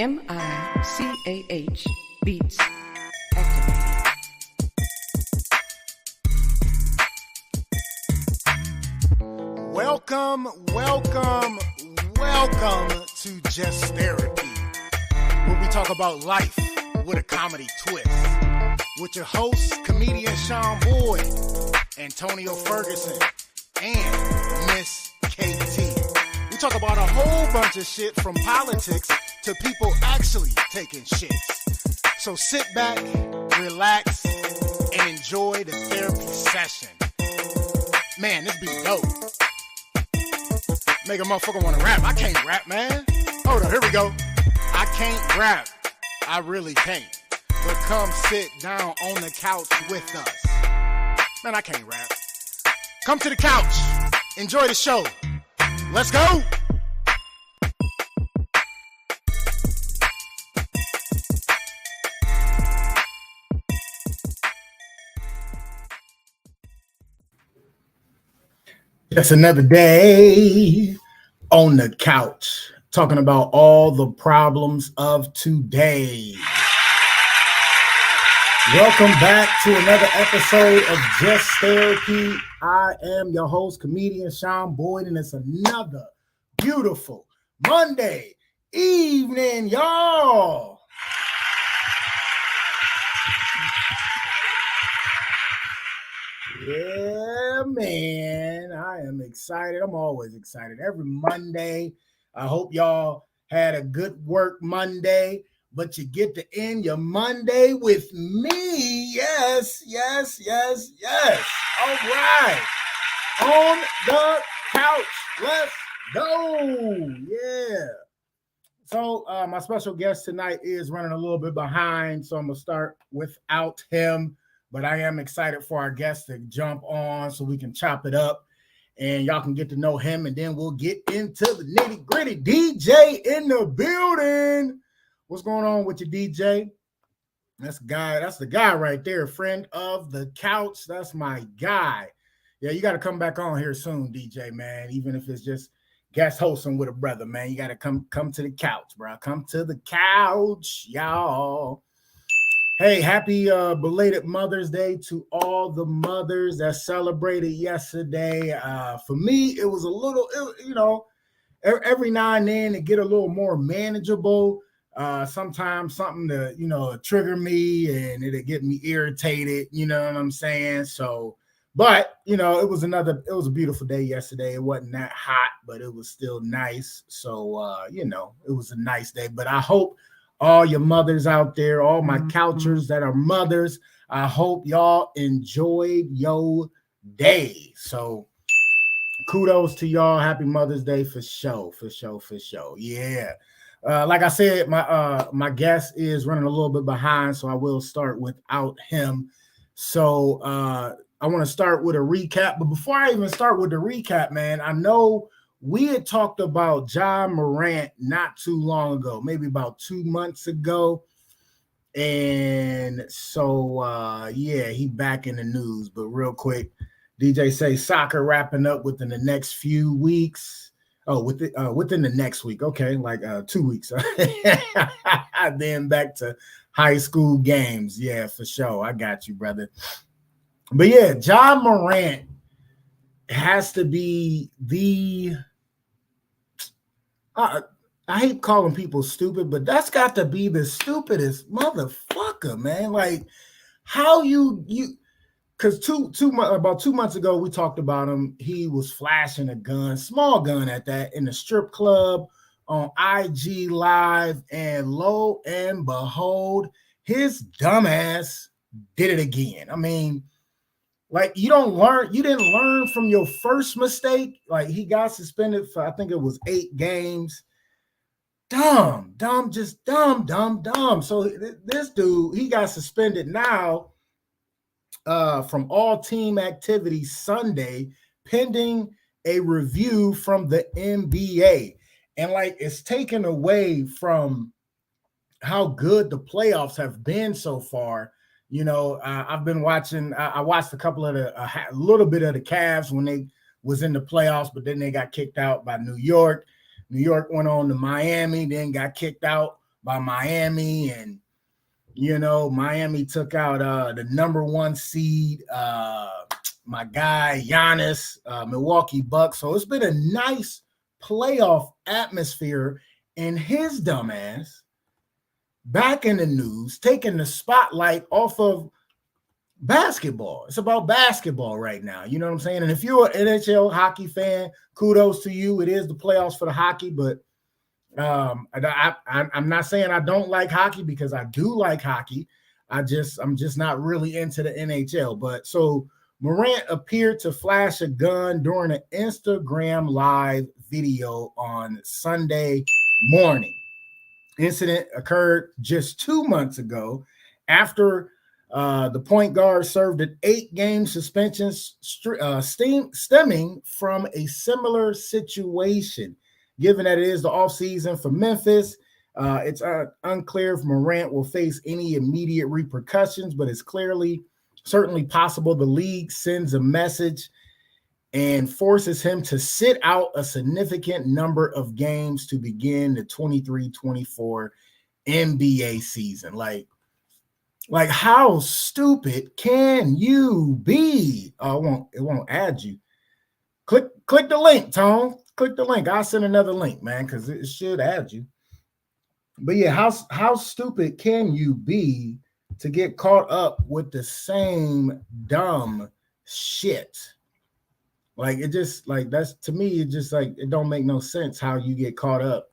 MICAH Beats activated. Welcome to Just Therapy, where we talk about life with a comedy twist. With your hosts, comedian Sean Boyd, Antonio Ferguson, and Miss KT. We talk about a whole bunch of shit from politics to people actually taking shits. So sit back, relax, and enjoy the therapy session. Man, this be dope. Make a motherfucker want to rap. I can't rap, man. Hold on, here we go. I can't rap. I really can't. But come sit down on the couch with us. Man, I can't rap. Come to the couch. Enjoy the show. Let's go. It's another day on the couch, talking about all the problems of today. Welcome back to another episode of Just Therapy. I am your host, comedian Sean Boyd, and it's another beautiful Monday evening, y'all. Yeah, man, I am excited. I'm always excited every Monday. I hope y'all had a good work Monday, but you get to end your Monday with me. Yes. All right. On the couch. Let's go. Yeah. So my special guest tonight is running a little bit behind, so I'm going to start without him. But I am excited for our guest to jump on so we can chop it up and y'all can get to know him. And then we'll get into the nitty gritty. DJ in the building. What's going on with you, DJ? That's the guy right there. Friend of the couch. That's my guy. Yeah, you got to come back on here soon, DJ, man. Even if it's just guest hosting with a brother, man. You got to come to the couch, bro. Come to the couch, y'all. Hey, happy belated Mother's Day to all the mothers that celebrated yesterday. For me, it was a little, every now and then it get a little more manageable. Sometimes something to, trigger me and it'll get me irritated. You know what I'm saying? So, but, it was a beautiful day yesterday. It wasn't that hot, but it was still nice. So, it was a nice day. But I hope all your mothers out there, all my couchers that are mothers, I hope y'all enjoyed your day. So kudos to y'all. Happy Mother's Day for sure. Yeah. Like I said, my guest is running a little bit behind, so I will start without him. So I want to start with a recap. But before I even start with the recap, man, I know we had talked about Ja Morant not too long ago, maybe about 2 months ago. And so, he back in the news. But real quick, DJ say soccer wrapping up within the next few weeks. Oh, within the next week. Okay, like 2 weeks. Then back to high school games. Yeah, for sure. I got you, brother. But yeah, Ja Morant has to be the... I hate calling people stupid, but that's got to be the stupidest motherfucker, man. Like, how you because about 2 months ago we talked about him. He was flashing a gun, small gun at that, in the strip club on IG Live, and lo and behold, his dumbass did it again. I mean, like, you didn't learn from your first mistake. Like, he got suspended for, I think it was 8 games. Dumb. So this dude, he got suspended now from all team activities Sunday, pending a review from the NBA. And like, it's taken away from how good the playoffs have been so far. I've been watching. I watched a little bit of the Cavs when they was in the playoffs, but then they got kicked out by New York. New York went on to Miami, then got kicked out by Miami, and Miami took out the number 1 seed, my guy Giannis, Milwaukee Bucks. So it's been a nice playoff atmosphere, and his dumbass back in the news, taking the spotlight off of basketball. It's about basketball right now. You know what I'm saying? And if you're an NHL hockey fan, kudos to you. It is the playoffs for the hockey, but I'm not saying I don't like hockey, because I do like hockey. I'm just not really into the NHL. But so Morant appeared to flash a gun during an Instagram live video on Sunday morning. Incident occurred just 2 months ago after the point guard served an 8-game suspension stemming from a similar situation. Given that it is the offseason for Memphis, it's unclear if Morant will face any immediate repercussions, but it's certainly possible the league sends a message and forces him to sit out a significant number of games to begin the 23-24 NBA season. Like how stupid can you be? It won't add you. Click the link, Tone. Click the link. I'll send another link, man, because it should add you. But yeah, how stupid can you be to get caught up with the same dumb shit? Like, it just, like, that's, to me, it just, like, it don't make no sense how you get caught up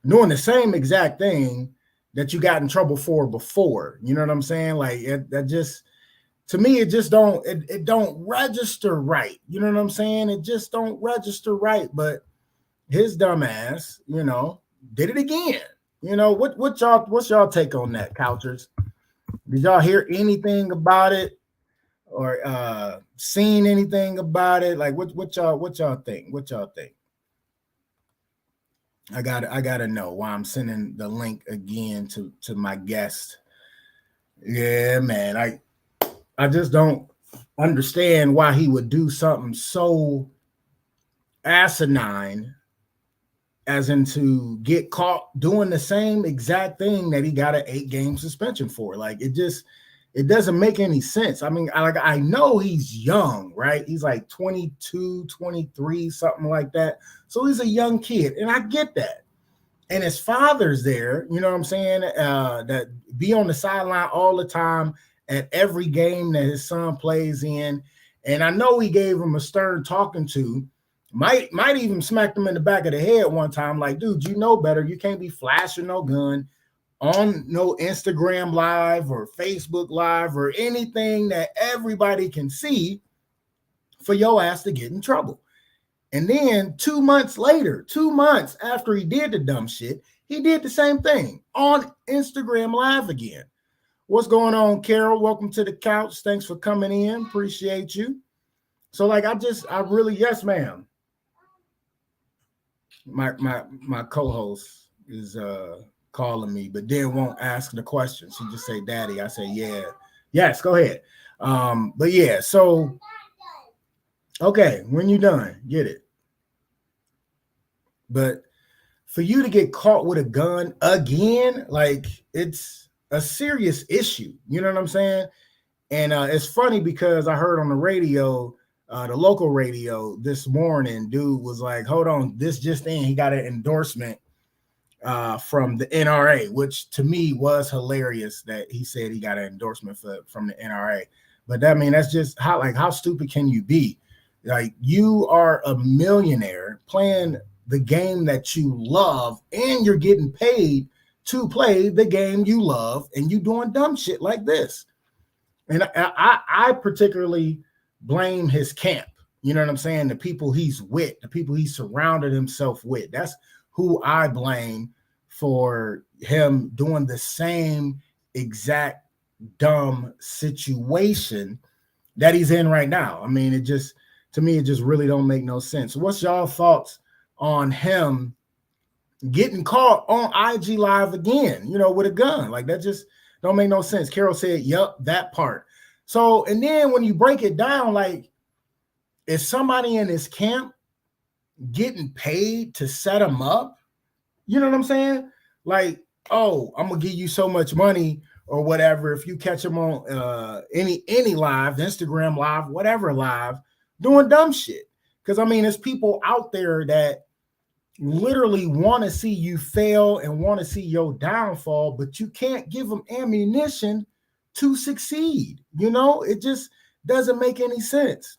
doing the same exact thing that you got in trouble for before. You know what I'm saying? Like, that just, to me, it just don't, it don't register right. You know what I'm saying? It just don't register right. But his dumb ass, did it again. What's y'all take on that, Couchers? Did y'all hear anything about it or seen anything about it? Like, what y'all think? What y'all think? I gotta know why I'm sending the link again to my guest. Yeah, man, I just don't understand why he would do something so asinine as in to get caught doing the same exact thing that he got an 8-game suspension for. Like, it doesn't make any sense. I mean, I know he's young, right? He's like 22, 23, something like that. So he's a young kid, and I get that. And his father's there, you know what I'm saying, that be on the sideline all the time at every game that his son plays in. And I know he gave him a stern talking to, might even smacked him in the back of the head one time, like, dude, you know better. You can't be flashing no gun on no Instagram live or Facebook live or anything that everybody can see for your ass to get in trouble. And then 2 months later, 2 months after he did the dumb shit, he did the same thing on Instagram live again. What's going on, Carol? Welcome to the couch. Thanks for coming in. Appreciate you. So, like, yes, ma'am. My co-host is calling me, but then won't ask the question. She just say, "Daddy." I say, "Yeah, yes, go ahead." But yeah, so okay, when you done, get it. But for you to get caught with a gun again, like, it's a serious issue. You know what I'm saying? And it's funny because I heard on the radio, the local radio this morning, dude was like, hold on, this just in, he got an endorsement from the NRA, which to me was hilarious that he said he got an endorsement from the NRA. But that's just how stupid can you be? Like, you are a millionaire playing the game that you love, and you're getting paid to play the game you love, and you doing dumb shit like this. And I particularly blame his camp. You know what I'm saying? The people he's with, the people he surrounded himself with. That's who I blame for him doing the same exact dumb situation that he's in right now. I mean, to me, it just really don't make no sense. What's y'all thoughts on him getting caught on IG Live again, with a gun? Like, that just don't make no sense. Carol said, "Yep, that part." So, and then when you break it down, like, is somebody in his camp getting paid to set him up? You know what I'm saying? Like, oh, I'm gonna give you so much money or whatever if you catch them on any live, Instagram live, whatever live, doing dumb shit. Because I mean, there's people out there that literally want to see you fail and want to see your downfall, but you can't give them ammunition to succeed. You know, it just doesn't make any sense.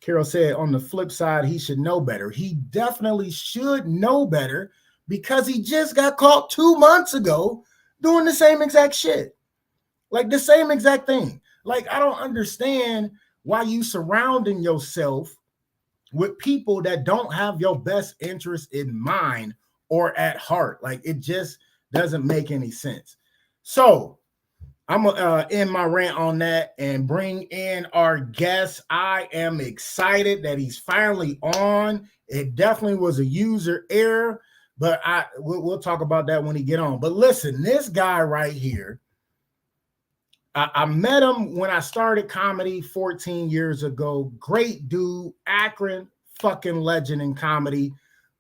Carol said on the flip side, he should know better. He definitely should know better because he just got caught 2 months ago doing the same exact shit. Like the same exact thing. Like, I don't understand why you surrounding yourself with people that don't have your best interest in mind or at heart. Like, it just doesn't make any sense. So I'm gonna end my rant on that and bring in our guest. I am excited that he's finally on. It definitely was a user error, but we'll talk about that when he get on. But listen, this guy right here, I met him when I started comedy 14 years ago. Great dude, Akron fucking legend in comedy.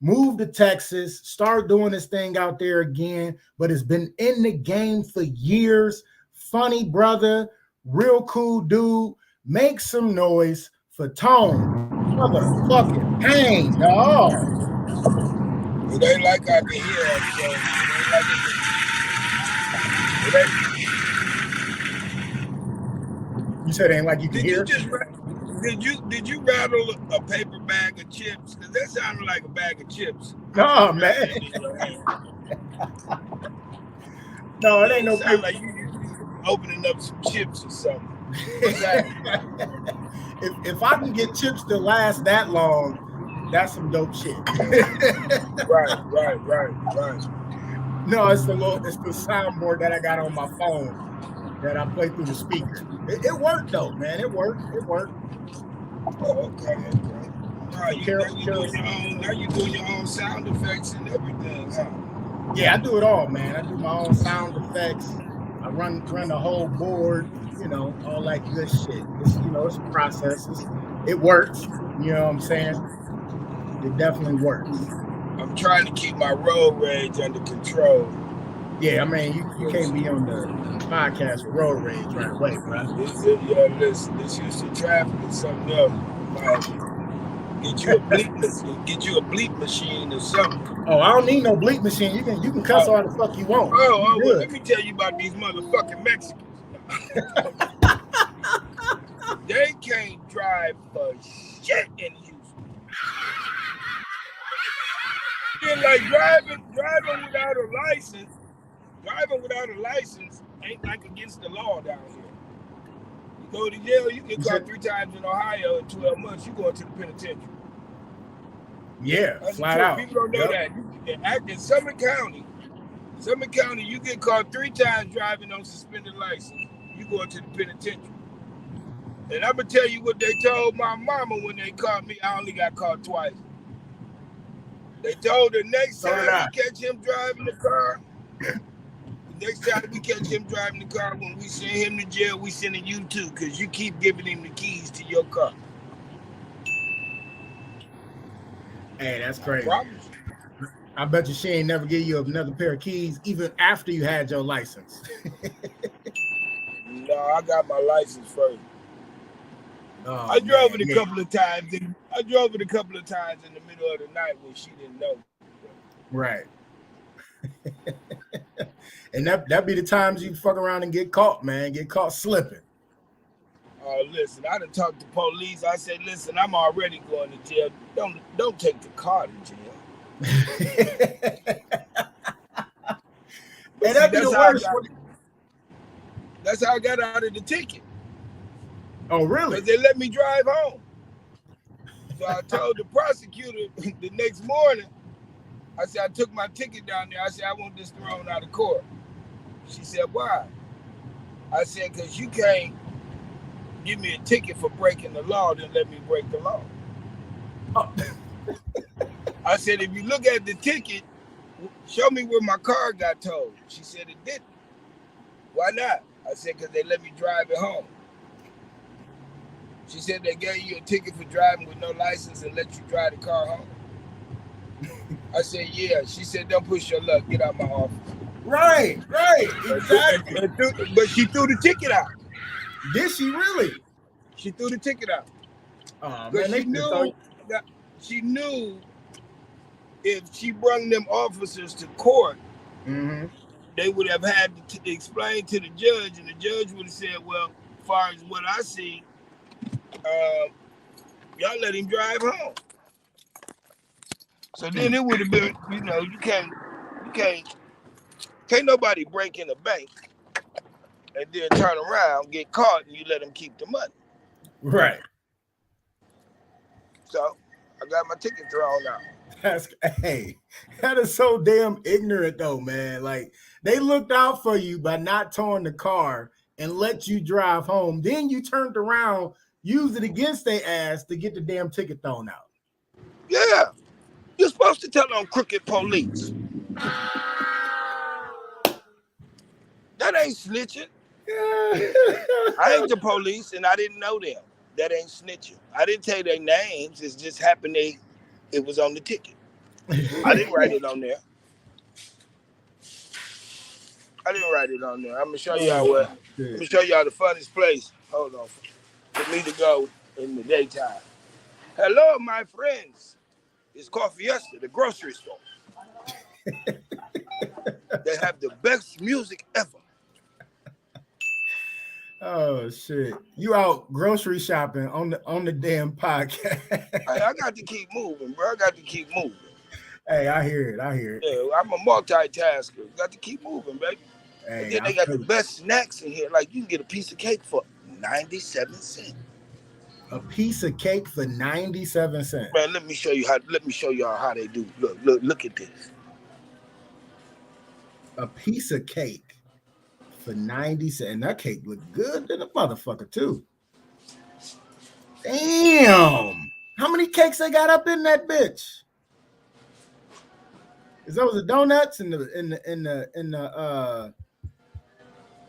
Moved to Texas, started doing his thing out there again, but has been in the game for years. Funny brother, real cool dude. Make some noise for Tone. Motherfucking Payne, dog. It ain't like I can hear it, so it ain't like You said it ain't like you can hear? Did you rattle a paper bag of chips? Because that sounded like a bag of chips. No, man. No, it ain't no paper. Like you opening up some chips or something. If I can get chips to last that long, that's some dope shit. Right. No, it's the soundboard that I got on my phone that I play through the speaker. It worked though, man. It worked. Oh, okay. Now you're doing your own sound effects and everything, huh? Yeah, I do it all, man. I do my own sound effects. I run the whole board, you know, all that good shit. It's, you know, it's a process. It works. You know what I'm saying? It definitely works. I'm trying to keep my road rage under control. Yeah, I mean, you can't be on the podcast with road rage right away, bro. This Houston traffic is something else. Get you a bleep machine or something. Oh, I don't need no bleep machine. You can cuss all the fuck you want. Well, let me tell you about these motherfucking Mexicans. They can't drive for shit in Houston. They're like driving without a license. Driving without a license ain't like against the law down here. You go to jail, you get caught 3 times in Ohio in 12 months, you going to the penitentiary. Yeah, that's flat out. People don't know that. In Summit County, you get caught 3 times driving on suspended license, you going to the penitentiary. And I'm going to tell you what they told my mama when they caught me. I only got caught twice. They told her next time we catch him driving the car, when we send him to jail, we sending you too, because you keep giving him the keys to your car. Hey, that's crazy. I bet you she ain't never give you another pair of keys even after you had your license. No, I got my license first. Oh, I drove it a couple of times. In the middle of the night when she didn't know. Right. And that be the times you fuck around and get caught, man. Get caught slipping. Listen, I done talked to police. I said, listen, I'm already going to jail. Don't take the car to jail. And that'd be the worst. That's how I got out of the ticket. Oh, really? Because they let me drive home. So I told the prosecutor the next morning, I said, I took my ticket down there. I said, I want this thrown out of court. She said, why? I said, because you can't give me a ticket for breaking the law, then let me break the law. Oh. I said, if you look at the ticket, show me where my car got towed. She said it didn't. Why not? I said, because they let me drive it home. She said they gave you a ticket for driving with no license and let you drive the car home. I said, yeah. She said, don't push your luck. Get out of my office. Right. Exactly. But she threw the ticket out. Did she really? She threw the ticket out. Oh Because man, she knew if she brought them officers to court, they would have had to explain to the judge, and the judge would have said, well, as far as what I see, y'all let him drive home. So then it would have been, you can't nobody break in a bank and then turn around, get caught, and you let them keep the money. Right. So I got my ticket thrown out. That is so damn ignorant though, man. Like they looked out for you by not towing the car and let you drive home. Then you turned around, used it against their ass to get the damn ticket thrown out. Yeah. You're supposed to tell them crooked police. That ain't snitching. I ain't the police and I didn't know them. That ain't snitching. I didn't tell their names. It just happened it was on the ticket. I didn't write it on there. I'm gonna show y'all what. Let me show y'all the funniest place. Hold on. For me to go in the daytime. Hello, my friends. It's Coffee Fiesta, the grocery store. They have the best music ever. Oh shit! You out grocery shopping on the damn podcast? Hey, I got to keep moving, bro. I got to keep moving. Hey, I hear it. Yeah, I'm a multitasker. Got to keep moving, baby. Hey, and then they got the best snacks in here. Like you can get a piece of cake for 97 cents. A piece of cake for 97 cents. Man, let me show y'all how they do. Look at this. A piece of cake for 90 cents. And that cake looked good than a motherfucker, too. Damn. How many cakes they got up in that bitch? Is those the donuts and the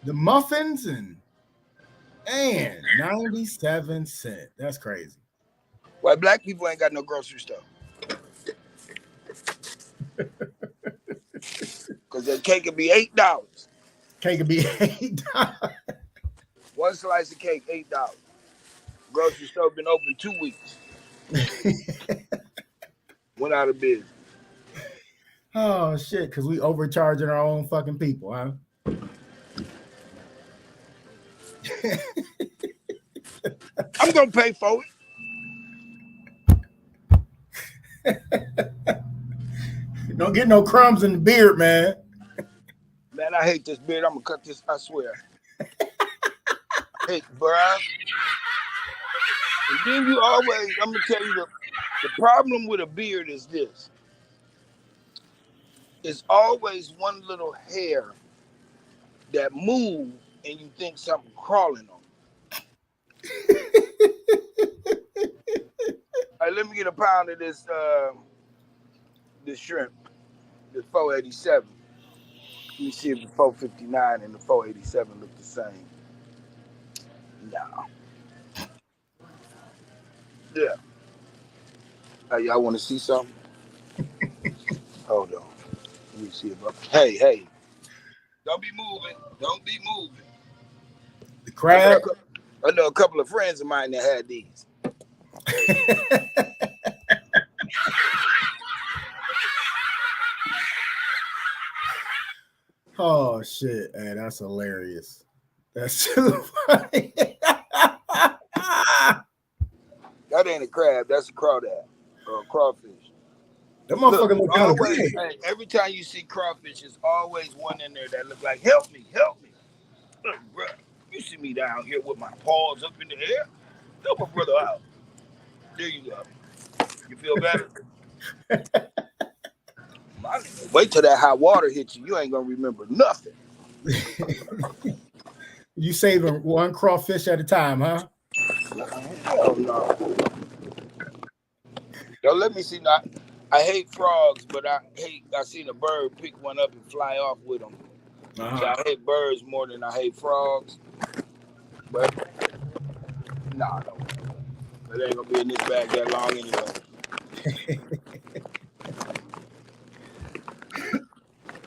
muffins and 97 cents. That's crazy. Why black people ain't got no grocery store? Because that cake could be $8. Cake could be $8. One slice of cake, $8. Grocery store been open 2 weeks. Went out of business. Oh shit! Because we overcharging our own fucking people, huh? I'm gonna pay for it. Don't get no crumbs in the beard, man. Man, I hate this beard. I'm gonna cut this. I swear. Hey, bruh. And then you always. I'm gonna tell you the problem with a beard is this. It's always one little hair that moves and you think something crawling on it. All right, let me get a pound of this shrimp, this 487. Let me see if the 459 and the 487 look the same. No. Yeah. Y'all want to see something? Hold on. Let me see if hey. Don't be moving. The crab? I know a couple of friends of mine that had these. Oh shit, hey, that's hilarious. That's too funny. That ain't a crab, that's a crawdad or a crawfish. That motherfucker look kind of good. Hey, every time you see crawfish, there's always one in there that look like, help me. Look, bro, you see me down here with my paws up in the air? Help a brother out. There you go. You feel better? Wait till that hot water hits you. You ain't gonna remember nothing. You saving one crawfish at a time, huh? Hell no. Don't let me see. I hate frogs, but I seen a bird pick one up and fly off with them. Uh-huh. So I hate birds more than I hate frogs. But no. It ain't gonna be in this bag that long anyway.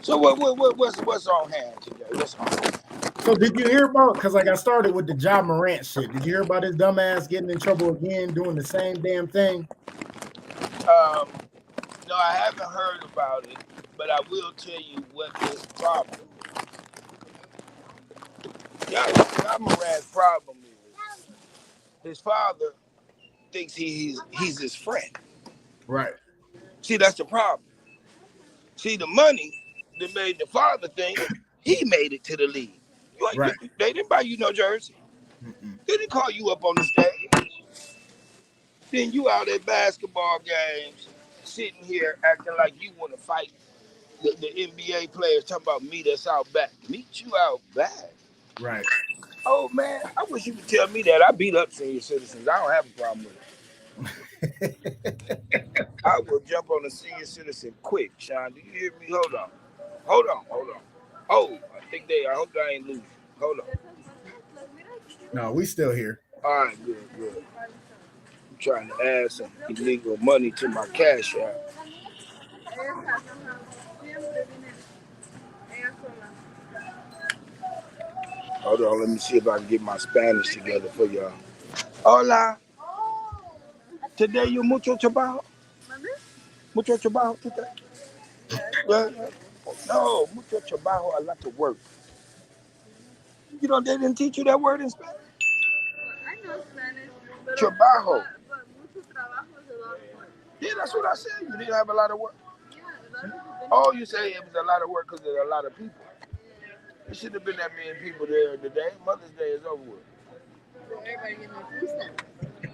So what's on hand today? What's on hand? So did you hear about, because like I started with the Ja Morant shit. Did you hear about his dumbass getting in trouble again, doing the same damn thing? No, I haven't heard about it, but I will tell you what his problem is. Ja Morant's problem is his father thinks he's his friend. Right. See, that's the problem. See, the money that made the father think he made it to the league. Right. They didn't buy you no jersey. Mm-mm. They didn't call you up on the stage. Then you out at basketball games, sitting here acting like you want to fight the NBA players, talking about meet us out back. Meet you out back. Right. Oh man, I wish you could tell me that. I beat up senior citizens. I don't have a problem with it. I will jump on a senior citizen quick, Sean. Do you hear me? Hold on. Oh, I hope I ain't losing. Hold on. No, we still here. All right, good. I'm trying to add some illegal money to my cash app. Hold on, let me see if I can get my Spanish together for y'all. Hola. Today you mucho trabajo? Mucho trabajo today? No, mucho trabajo, a lot of work. You know, they didn't teach you that word in Spanish? I know Spanish. Trabajo. But mucho trabajo is a lot of work. Yeah, that's what I said. You didn't have a lot of work. Yeah, a lot of people. Oh, you say it was a lot of work because there's a lot of people. There should have been that many people there today. Mother's Day is over with. Everybody getting their food stamps.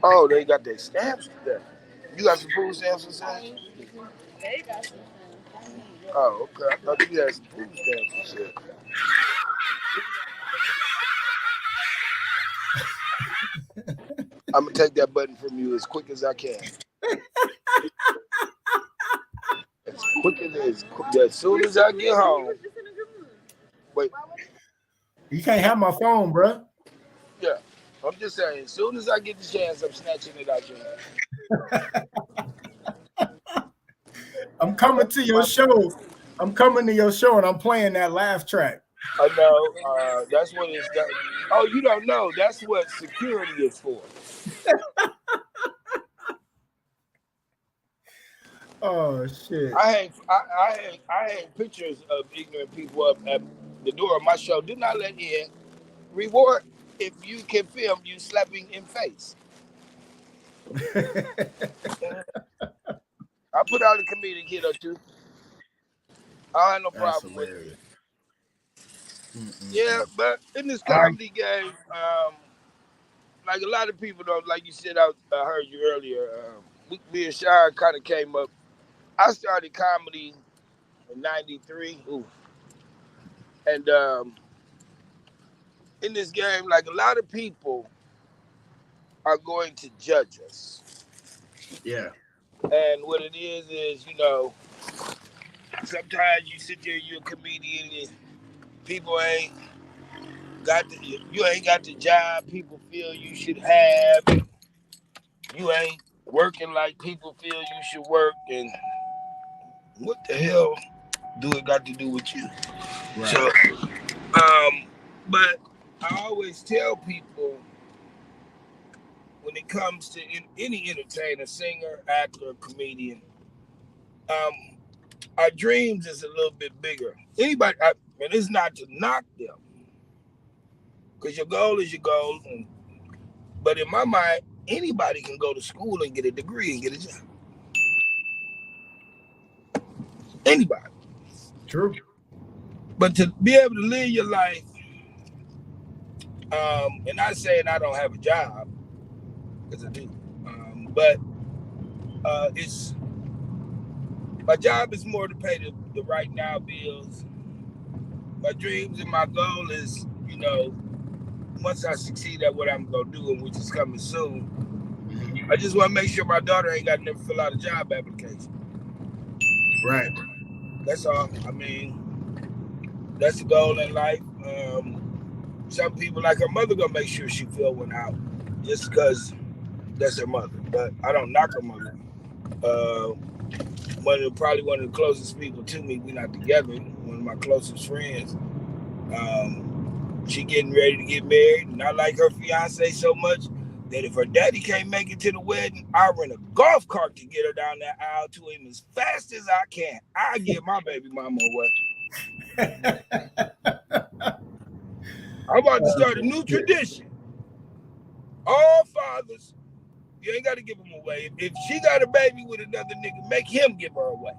Oh, they got their stamps today. You got some food stamps and such? They got some stamps. Oh, okay. I thought you had some food stamps and shit. I'm gonna take that button from you as quick as I can. As soon as I get home. Wait. You can't have my phone, bro. Yeah, I'm just saying. As soon as I get the chance, I'm snatching it out your hand. I'm coming to your show. I'm coming to your show, and I'm playing that laugh track. I know. That's what it's done. Oh, you don't know. That's what security is for. Oh shit! I hang pictures of ignorant people up at the door of my show. Do not let in. Reward if you can film you slapping in face. I put out a comedic hit or two. I have no problem with it. Yeah, but in this comedy game, like a lot of people don't, like you said, I heard you earlier. Me and Sean kind of came up. I started comedy in '93. And in this game, like a lot of people are going to judge us. Yeah. And what it is, you know, sometimes you sit there, you're a comedian, and people ain't got the job people feel you should have. You ain't working like people feel you should work, and what the hell do it got to do with you? Right. So, but I always tell people when it comes to any entertainer, singer, actor, comedian, our dreams is a little bit bigger. Anybody, and it's not to knock them, because your goal is your goal. But in my mind, anybody can go to school and get a degree and get a job. Anybody. True. But to be able to live your life, and not saying I don't have a job, because I do, but it's my job is more to pay the right now bills. My dreams and my goal is, you know, once I succeed at what I'm gonna do, and which is coming soon, I just want to make sure my daughter ain't got to never fill out a job application. Right. That's all. I mean, that's the goal in life. Some people, like her mother, gonna make sure she fill one out, just because that's her mother. But I don't knock her mother. Probably one of the closest people to me. We're not together. One of of my closest friends. She getting ready to get married, and I like her fiance so much that if her daddy can't make it to the wedding, I rent a golf cart to get her down that aisle to him as fast as I can. I give my baby mama away. I'm about to start a new tradition. All fathers, you ain't got to give them away. If she got a baby with another nigga, make him give her away.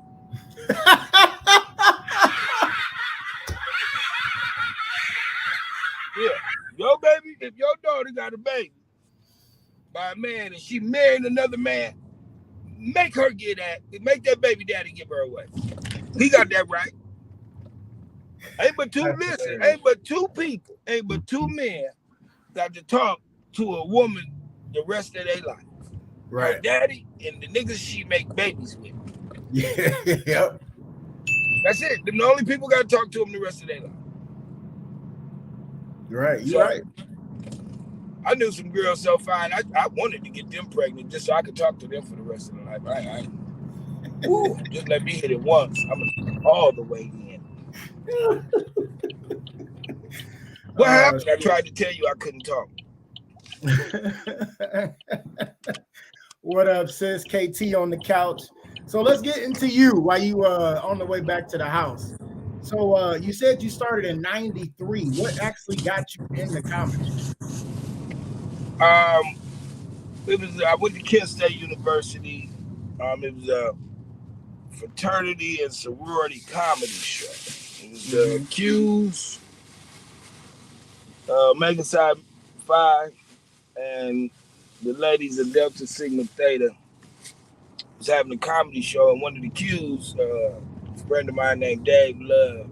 Yeah, your baby, if your daughter got a baby by a man and she married another man, make her get that. Make that baby daddy give her away. He got that right. Ain't but two people, ain't but two men got to talk to a woman the rest of their life. Right. Her daddy and the niggas she make babies with. Yeah. Yep. That's it. Them the only people got to talk to them the rest of their life. Right. You're right. I knew some girls so fine. I wanted to get them pregnant just so I could talk to them for the rest of their life. Just let me hit it once. I'm all the way in. What happened? I tried to tell you I couldn't talk. What up, sis? KT on the couch. So let's get into you while you on the way back to the house. So you said you started in '93. What actually got you into comedy? It was I went to Kent State University. It was a fraternity and sorority comedy show. It was the Q's, Mega Psi Phi, and the ladies of Delta Sigma Theta was having a comedy show, and one of the Q's, a friend of mine named Dave Love,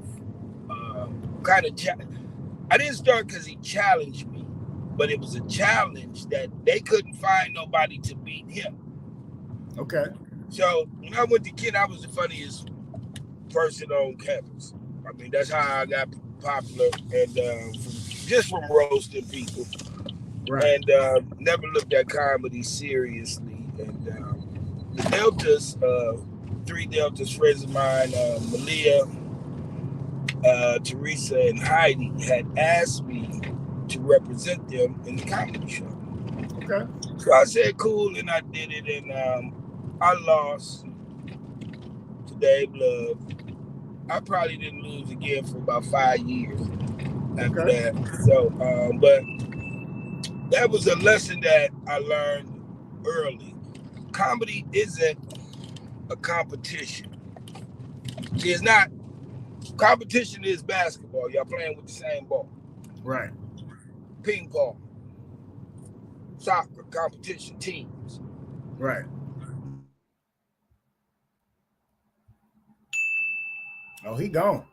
I didn't start because he challenged me, but it was a challenge that they couldn't find nobody to beat him. Okay. So when I went to Kent, I was the funniest person on campus. I mean, that's how I got popular, and just from roasting people. Right. And never looked at comedy seriously. And the Deltas, 3 Deltas, friends of mine, Malia, Teresa, and Heidi, had asked me to represent them in the comedy show. Okay. So I said, cool, and I did it, and I lost to Dave Love. I probably didn't lose again for about 5 years after that. So, but that was a lesson that I learned early. Comedy isn't a competition. See, it's not. Competition is basketball. Y'all playing with the same ball. Right. Ping pong. Soccer, competition, teams. Right. Oh, he gone.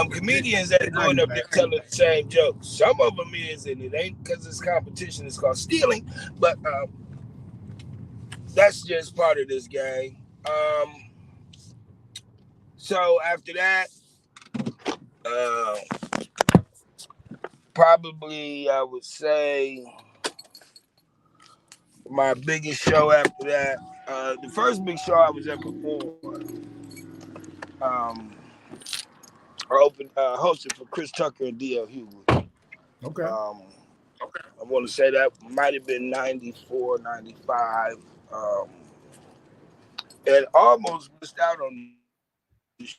Comedians ain't going up there telling the same jokes. Some of them is, and it ain't because it's competition. It's called stealing, but that's just part of this game. So after that, probably I would say my biggest show after that, the first big show I was at before, I hosted for Chris Tucker and D.L. Hughley. Okay. I want to say that might have been 94, 95. And almost missed out on the show.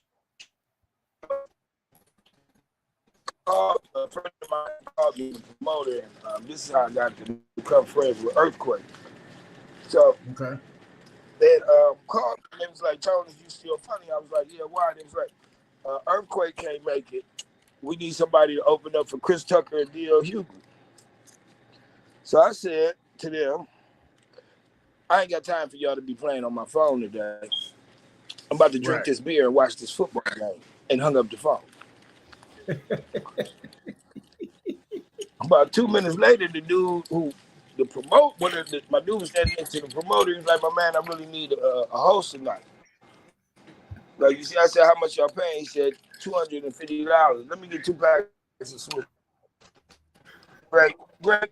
A friend of mine called me, the promoter, and this is how I got to become friends with Earthquake. So they called me, and it was like, Tony, you still funny? I was like, yeah, why? And it was like, Earthquake can't make it. We need somebody to open up for Chris Tucker and D.L. Hughley. So I said to them, I ain't got time for y'all to be playing on my phone today. I'm about to drink this beer and watch this football game, and hung up the phone. About 2 minutes later, my dude was standing next to the promoter. He's like, my man, I really need a host tonight. Like, you see, I said, how much y'all paying? He said, $250. Let me get 2 packs of Swiss. Greg,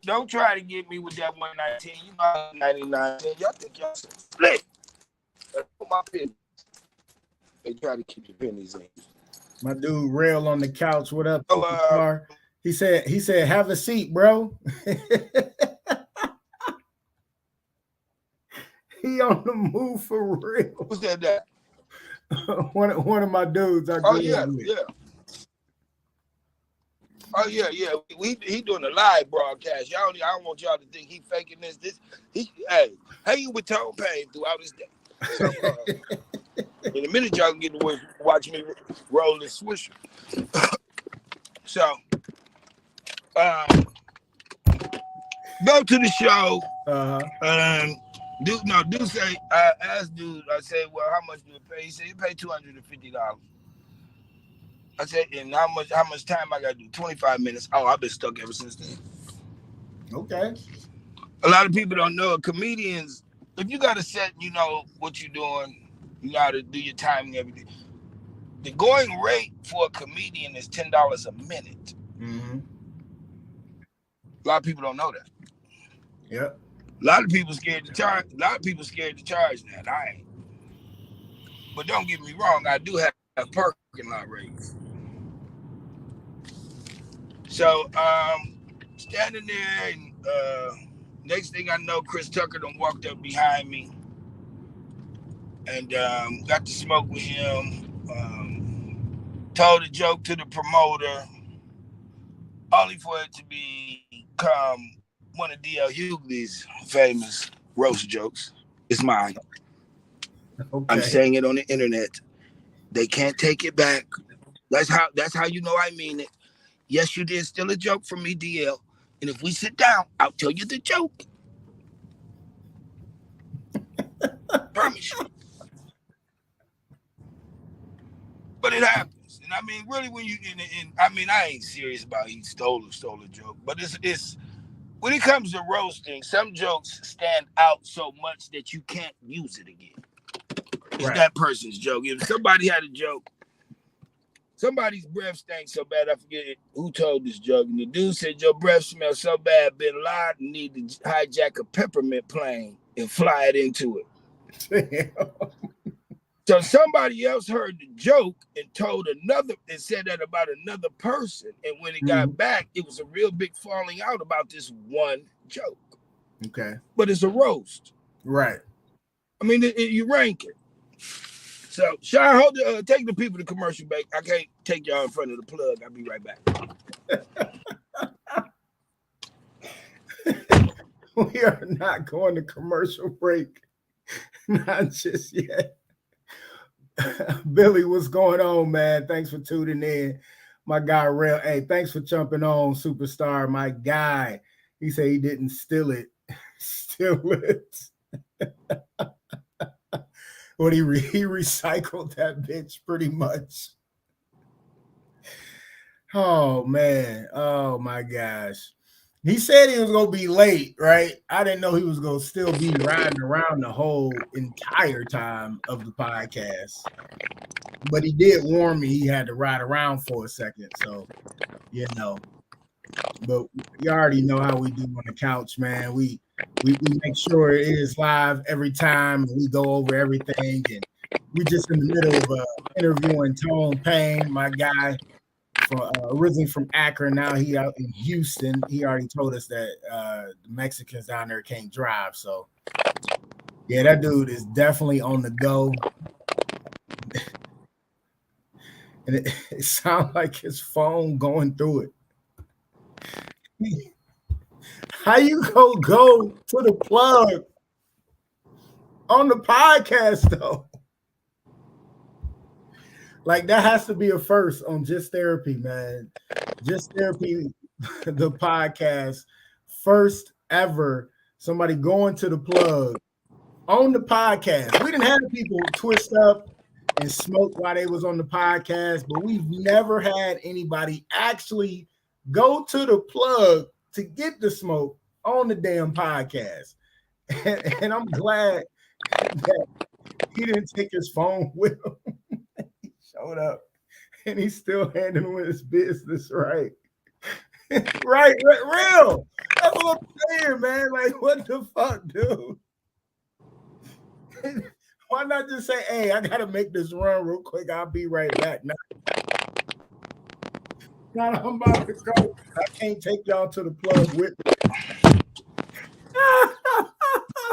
don't try to get me with that 119. You know 99. Y'all think y'all split. That's my opinion. They try to keep your pennies in. My dude Rail on the couch. What up, Oh, superstar? He said, have a seat, bro. He on the move for real. who said that? one of my dudes. Oh yeah. Oh yeah. He doing a live broadcast. I don't want y'all to think he faking this. He hanging with Tone Payne throughout his day. So in a minute y'all can get to watch me roll this swisher. So go to the show. Dude say I asked dude, I said, well, how much do it pay? He said he paid $250. I said, and how much time I gotta do? 25 minutes. Oh, I've been stuck ever since then. Okay. A lot of people don't know comedians, if you got a set, you know what you're doing, you know how to do your timing, everything. The going rate for a comedian is $10 a minute. Mm-hmm. A lot of people don't know that. Yep. A lot of people scared to charge. A lot of people scared to charge that. I ain't. But don't get me wrong, I do have parking lot rates. So standing there, and next thing I know, Chris Tucker done walked up behind me and got to smoke with him. Told a joke to the promoter, only for it to become one of D.L. Hughley's famous roast jokes. It's mine. Okay. I'm saying it on the internet. They can't take it back. That's how you know I mean it. Yes, you did steal a joke from me, DL. And if we sit down, I'll tell you the joke. Promise you. But it happens. And I mean, really, when you I mean, I ain't serious about he stole a joke. But it's when it comes to roasting, some jokes stand out so much that you can't use it again. It's right. That person's joke. If somebody had a joke, somebody's breath stank so bad, I forget who told this joke. And the dude said, your breath smells so bad, Bin Laden need to hijack a peppermint plane and fly it into it. So somebody else heard the joke and said that about another person. And when it got back, it was a real big falling out about this one joke. Okay. But it's a roast. Right. I mean, you rank it. So, Sean, take the people to commercial break. I can't take y'all in front of the plug. I'll be right back. We are not going to commercial break. Not just yet. Billy, what's going on, man? Thanks for tuning in. My guy, Rail. Hey, thanks for jumping on, superstar. My guy. He said he didn't steal it. Steal it. What he recycled that bitch pretty much. Oh man. Oh my gosh. He said he was gonna be late, right? I didn't know he was gonna still be riding around the whole entire time of the podcast. But he did warn me he had to ride around for a second. So, you know. But you already know how we do on the couch, man. We make sure it is live every time, and we go over everything. And we just in the middle of interviewing Tone Payne, my guy, originally from Akron. Now he out in Houston. He already told us that the Mexicans down there can't drive. So, yeah, that dude is definitely on the go. And it sounds like his phone going through it. How you go to the plug on the podcast though? Like that has to be a first on Just Therapy, man. Just Therapy, the podcast, first ever somebody going to the plug on the podcast. We didn't have people twist up and smoke while they was on the podcast, but we've never had anybody actually go to the plug to get the smoke on the damn podcast. And I'm glad that he didn't take his phone with him. He showed up and he's still handling his business right. right, real. That's what I'm saying, man. Like, what the fuck, dude? Why not just say, hey, I gotta make this run real quick. I'll be right back. Now I'm about to go. I can't take y'all to the plug with me.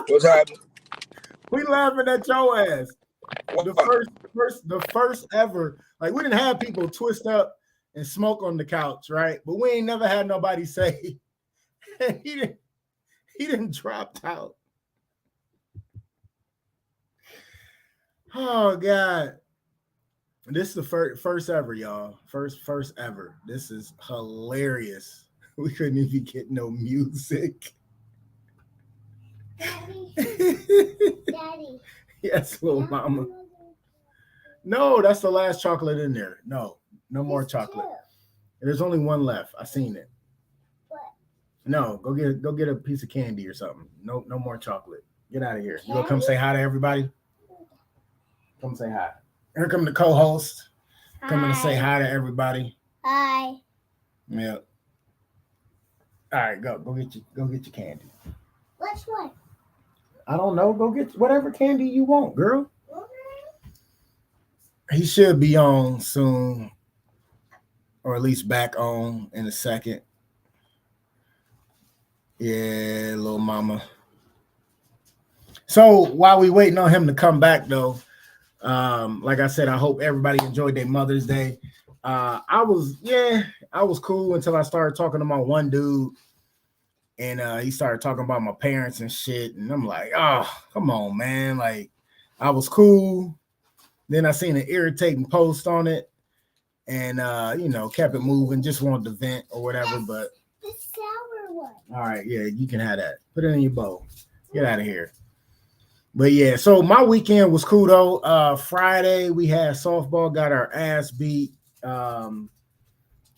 What's happening? We laughing at your ass. The first ever. Like, we didn't have people twist up and smoke on the couch, right? But we ain't never had nobody say he didn't drop out. Oh God. This is the first ever, y'all. First ever. This is hilarious. We couldn't even get no music. Daddy. Daddy. Yes, little mama. No, that's the last chocolate in there. No more chocolate. There's only one left. I seen it. What? No, go get a piece of candy or something. No more chocolate. Get out of here. You gonna come say hi to everybody? Come say hi. Here come the co-host. Coming to say hi to everybody. Hi. Yeah. All right, go get your candy. Which one? I don't know. Go get whatever candy you want, girl. He should be on soon, or at least back on in a second. Yeah, little mama. So while we waiting on him to come back, though, like I said, I hope everybody enjoyed their Mother's Day. I was cool until I started talking to my one dude, and he started talking about my parents and shit, and I'm like, oh, come on, man. Like, I was cool. Then I seen an irritating post on it, and kept it moving. Just wanted to vent or whatever. But the sour one. All right, yeah, you can have that. Put it in your bowl. Get out of here. But yeah, so my weekend was cool though. Friday we had softball, got our ass beat,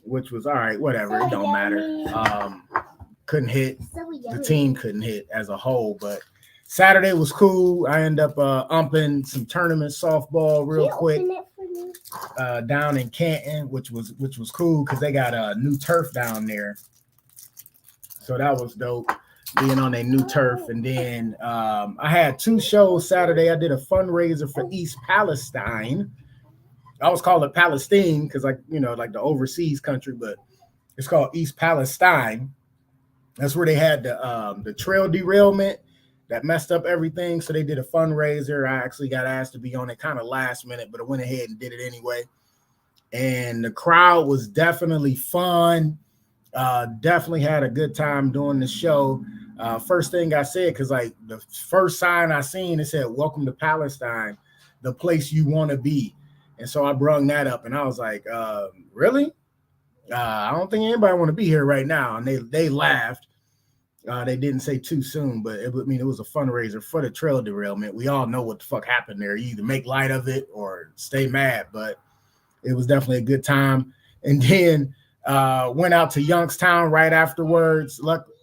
which was all right. Whatever, it don't matter. Couldn't hit. The team couldn't hit as a whole, but Saturday was cool. I ended up umping some tournament softball real quick down in Canton, which was cool because they got a new turf down there. So that was dope, being on a new turf. And then I had 2 shows Saturday. I did a fundraiser for East Palestine. I always call it Palestine because, like the overseas country, but it's called East Palestine. That's where they had the trail derailment that messed up everything. So they did a fundraiser. I actually got asked to be on it kind of last minute, but I went ahead and did it anyway. And the crowd was definitely fun. Definitely had a good time doing the show. First thing I said, because like the first sign I seen, it said, "Welcome to Palestine, the place you want to be." And so I brung that up, and I was like, really? I don't think anybody want to be here right now. And they laughed. They didn't say too soon, but it was a fundraiser for the trail derailment. We all know what the fuck happened there. You either make light of it or stay mad, but it was definitely a good time. And then went out to Youngstown right afterwards. Luckily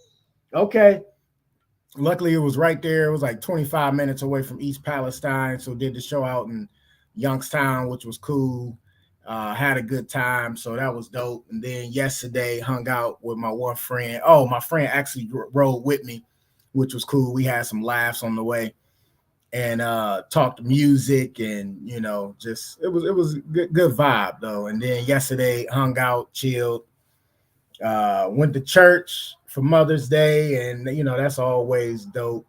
it was right there. It was like 25 minutes away from East Palestine. So did the show out in Youngstown, which was cool. Had a good time, so that was dope. And then yesterday hung out with my one friend. Oh, my friend actually rode with me, which was cool. We had some laughs on the way and talked music, and just it was good vibe though. And then yesterday hung out, chilled, went to church for Mother's Day, and that's always dope.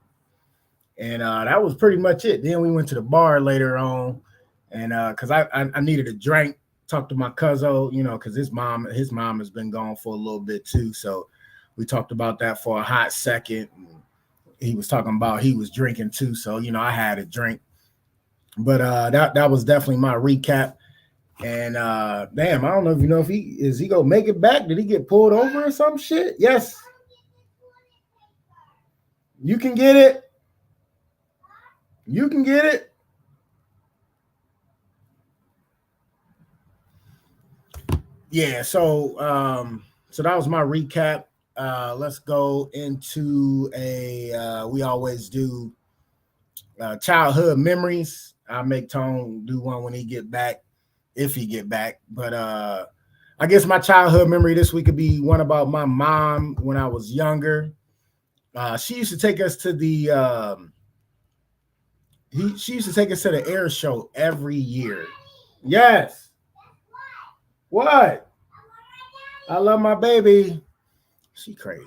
And that was pretty much it. Then we went to the bar later on, and because I needed a drink. Talked to my cousin, because his mom has been gone for a little bit too. So we talked about that for a hot second. He was talking about he was drinking too. So, I had a drink. But that was definitely my recap. And damn, I don't know if he gonna make it back. Did he get pulled over or some shit? Yes. You can get it. You can get it. Yeah, so that was my recap. Let's go into we always do childhood memories. I'll make Tone do one when he get back, if he get back. But I guess my childhood memory this week could be one about my mom when I was younger. She used to take us to the She used to take us to the air show every year. Yes. What? I love my baby. She crazy.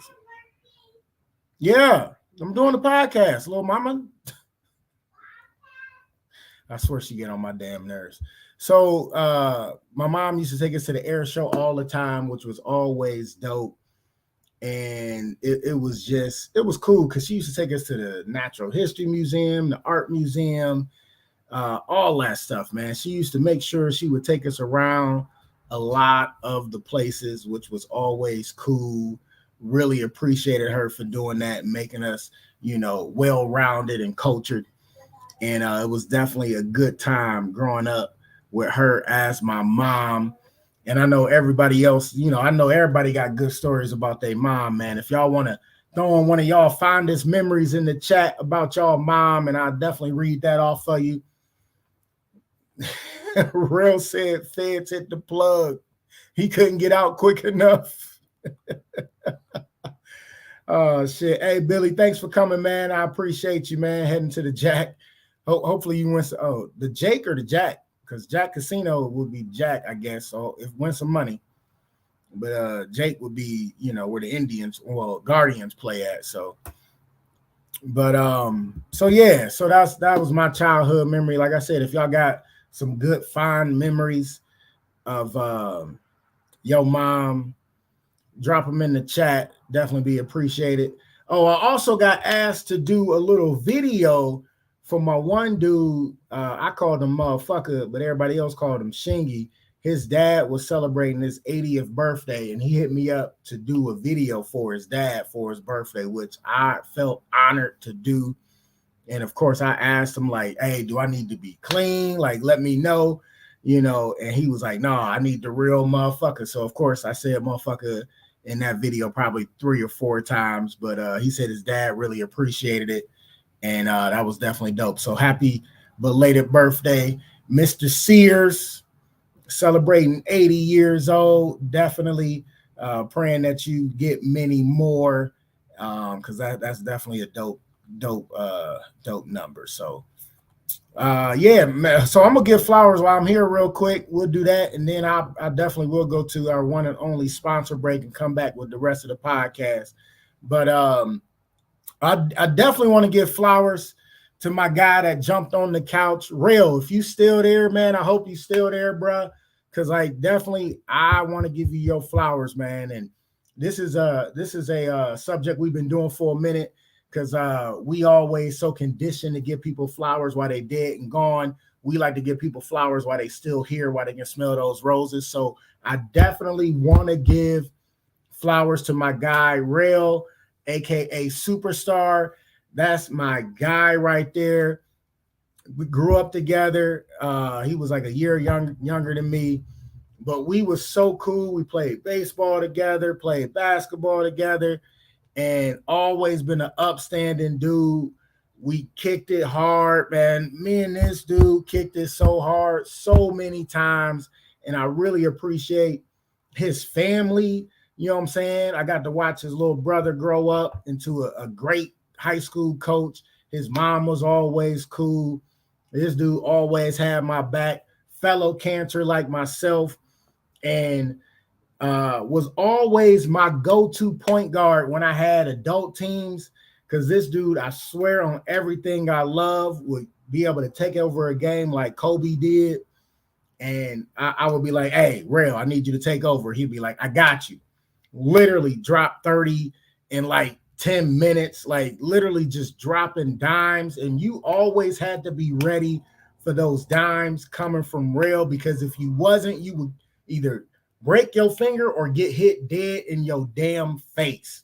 Yeah, I'm doing the podcast, little mama. I swear she get on my damn nerves. So my mom used to take us to the air show all the time, which was always dope. And it was cool because she used to take us to the Natural History Museum, the Art Museum, all that stuff, man. She used to make sure she would take us around a lot of the places, which was always cool. Really appreciated her for doing that and making us, well-rounded and cultured. And it was definitely a good time growing up with her as my mom. And I know everybody else, I know everybody got good stories about their mom, man. If y'all want to throw on one of y'all fondest memories in the chat about y'all mom, and I'll definitely read that off for you. Real said Feds hit the plug. He couldn't get out quick enough. Oh, shit. Hey, Billy, thanks for coming, man. I appreciate you, man. Heading to the Jack. Hopefully you win some, the Jake or the Jack, because Jack Casino would be Jack, I guess. So if win some money, but Jake would be, where the Guardians play at. So, but so yeah, so that was my childhood memory. Like I said, if y'all got some good fond memories of your mom, drop them in the chat. Definitely be appreciated. Oh, I also got asked to do a little video for my one dude. I called him motherfucker, but everybody else called him Shingy. His dad was celebrating his 80th birthday, and he hit me up to do a video for his dad for his birthday, which I felt honored to do. And of course, I asked him, like, hey, do I need to be clean? Like, let me know, and he was like, no, I need the real motherfucker. So, of course, I said motherfucker in that video probably 3 or 4 times, but he said his dad really appreciated it. And that was definitely dope. So happy belated birthday, Mr. Sears, celebrating 80 years old. Definitely praying that you get many more, because that's definitely a dope number. So yeah, so I'm gonna give flowers while I'm here real quick. We'll do that, and then I definitely will go to our one and only sponsor break and come back with the rest of the podcast. But I definitely want to give flowers to my guy that jumped on the couch. Real, if you still there, man, I hope you still there, bro. Because definitely I want to give you your flowers, man. And this is a subject we've been doing for a minute, because we always so conditioned to give people flowers while they dead and gone. We like to give people flowers while they still here, while they can smell those roses. So I definitely want to give flowers to my guy, Real, aka Superstar. That's my guy right there. We grew up together. He was like a year younger than me, but we was so cool. We played baseball together, played basketball together, and always been an upstanding dude. We kicked it hard, man. Me and this dude kicked it so hard so many times, and I really appreciate his family. You know what I'm saying? I got to watch his little brother grow up into a great high school coach. His mom was always cool. This dude always had my back, fellow cancer like myself, and was always my go-to point guard when I had adult teams, because this dude, I swear on everything I love, would be able to take over a game like Kobe did. And I would be like, hey, Rail, I need you to take over. He'd be like, I got you. Literally drop 30 in like 10 minutes, like literally just dropping dimes. And you always had to be ready for those dimes coming from Rail, because if you wasn't, you would either break your finger or get hit dead in your damn face.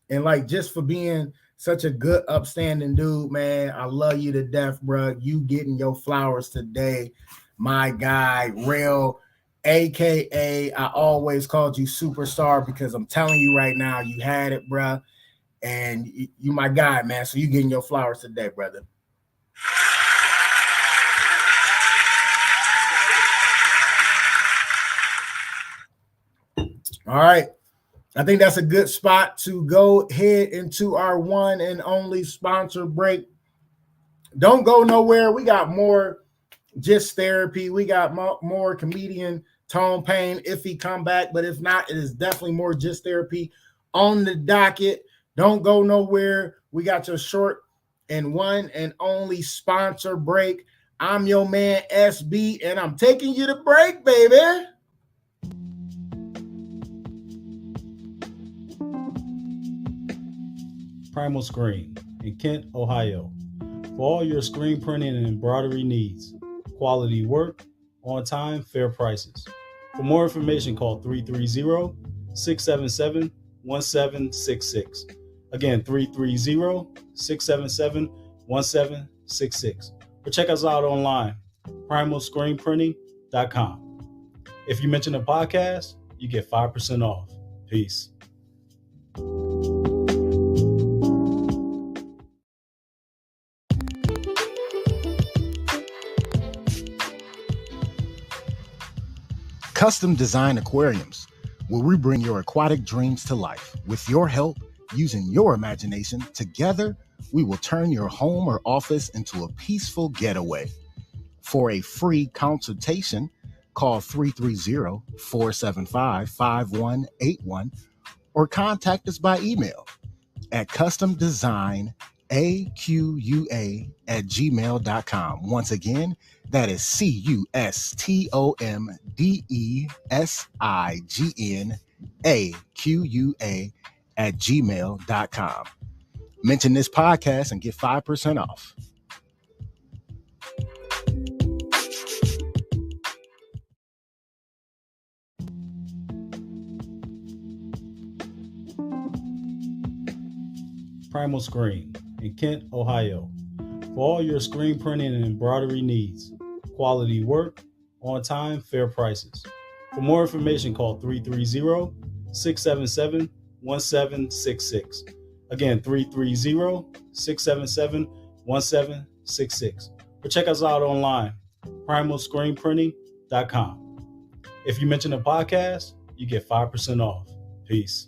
And like, just for being such a good, upstanding dude, man, I love you to death, bro. You getting your flowers today, my guy, Rail, aka I always called you Superstar, because I'm telling you right now, you had it, bro. And you my guy, man. So you getting your flowers today, brother. All right. I think that's a good spot to go head into our one and only sponsor break. Don't go nowhere. We got more Just Therapy. We got more comedian Tone Payne if he come back. But if not, it is definitely more Just Therapy on the docket. Don't go nowhere. We got your short and one and only sponsor break. I'm your man SB, and I'm taking you to break, baby. Primal Screen in Kent, Ohio. For all your screen printing and embroidery needs. Quality work, on time, fair prices. For more information, call 330-677-1766. Again, 330-677-1766. Or check us out online, primalscreenprinting.com. If you mention a podcast, you get 5% off. Peace. Custom Design Aquariums, where we bring your aquatic dreams to life. With your help, using your imagination, together, we will turn your home or office into a peaceful getaway. For a free consultation, call 330-475-5181 or contact us by email at customdesignaqua@gmail.com. Once again, that is customdesignaqua@gmail.com. Mention this podcast and get 5% off. Primal Screen in Kent, Ohio. For all your screen printing and embroidery needs. Quality work, on time, fair prices. For more information, call 330-677-1766. Again, 330-677-1766. Or check us out online, primalscreenprinting.com. If you mention a podcast, you get 5% off. Peace.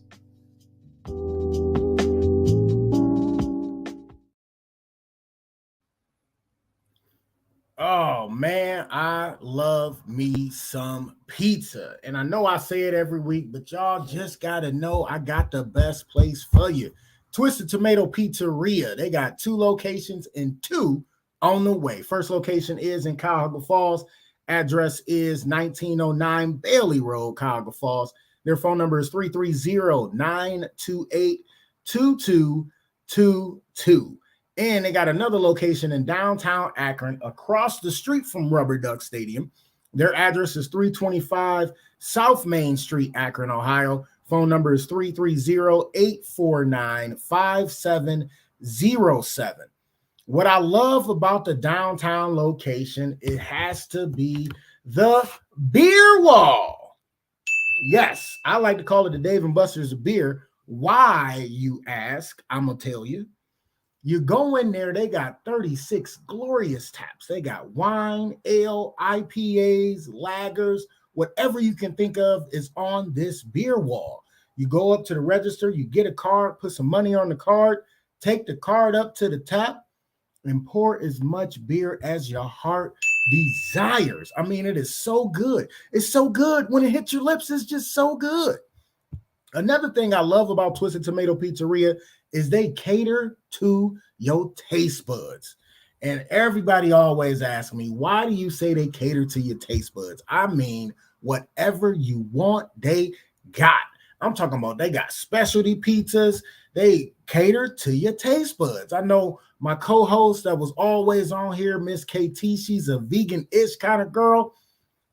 Oh man, I love me some pizza. And I know I say it every week, but y'all just gotta know I got the best place for you. Twisted Tomato Pizzeria. They got 2 locations and 2 on the way. First location is in Cuyahoga Falls. Address is 1909 Bailey Road, Cuyahoga Falls. Their phone number is 330-928-2222. And they got another location in downtown Akron across the street from Rubber Duck Stadium. Their address is 325 South Main Street, Akron, Ohio. Phone number is 330-849-5707. What I love about the downtown location, it has to be the beer wall. Yes, I like to call it the Dave & Buster's of beer. Why, you ask? I'm going to tell you. You go in there, they got 36 glorious taps. They got wine, ale, IPAs, lagers, whatever you can think of is on this beer wall. You go up to the register, you get a card, put some money on the card, take the card up to the tap, and pour as much beer as your heart desires. I mean, it is so good. It's so good. When it hits your lips, it's just so good. Another thing I love about Twisted Tomato Pizzeria is they cater to your taste buds. And everybody always asks me, why do you say they cater to your taste buds? I mean, whatever you want, they got. I'm talking about they got specialty pizzas. They cater to your taste buds. I know my co-host that was always on here, Miss KT, she's a vegan-ish kind of girl,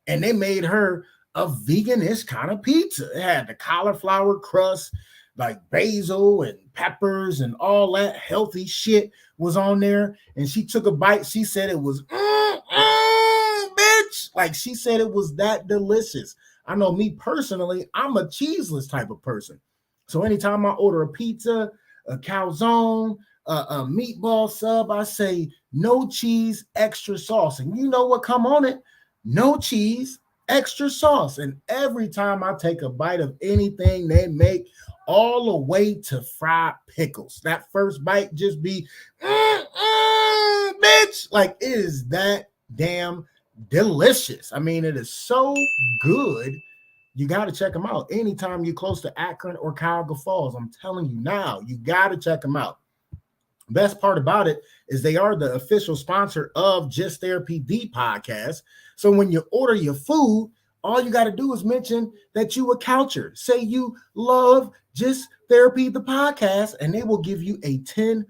and they made her a vegan-ish kind of pizza. It had the cauliflower crust, like basil and peppers and all that healthy shit was on there. And she took a bite. She said it was, bitch. Like she said it was that delicious. I know me personally, I'm a cheeseless type of person. So anytime I order a pizza, a calzone, a meatball sub, I say no cheese, extra sauce. And you know what come on it? No cheese, extra sauce. And every time I take a bite of anything they make, all the way to fried pickles, that first bite just be, bitch. bitch. Like, it is that damn delicious. I mean, it is so good. You got to check them out anytime you're close to Akron or Cuyahoga Falls. I'm telling you now, you got to check them out. Best part about it is they are the official sponsor of Just Therapy, the podcast. So when you order your food, all you got to do is mention that you a coucher. Say you love Just Therapy, the podcast, and they will give you a 10%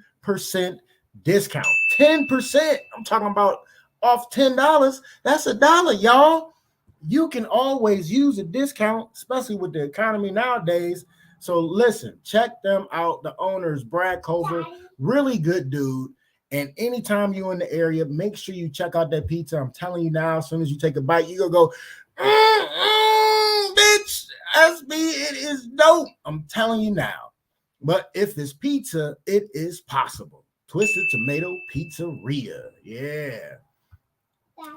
discount. 10%. I'm talking about off $10. That's $1, y'all. You can always use a discount, especially with the economy nowadays. So listen, check them out. The owner is Brad Culver, really good dude. And anytime you're in the area, make sure you check out that pizza. I'm telling you now, as soon as you take a bite, you're going to go, bitch, SB, it is dope. I'm telling you now. But if it's pizza, it is possible. Twisted Tomato Pizzeria. Yeah.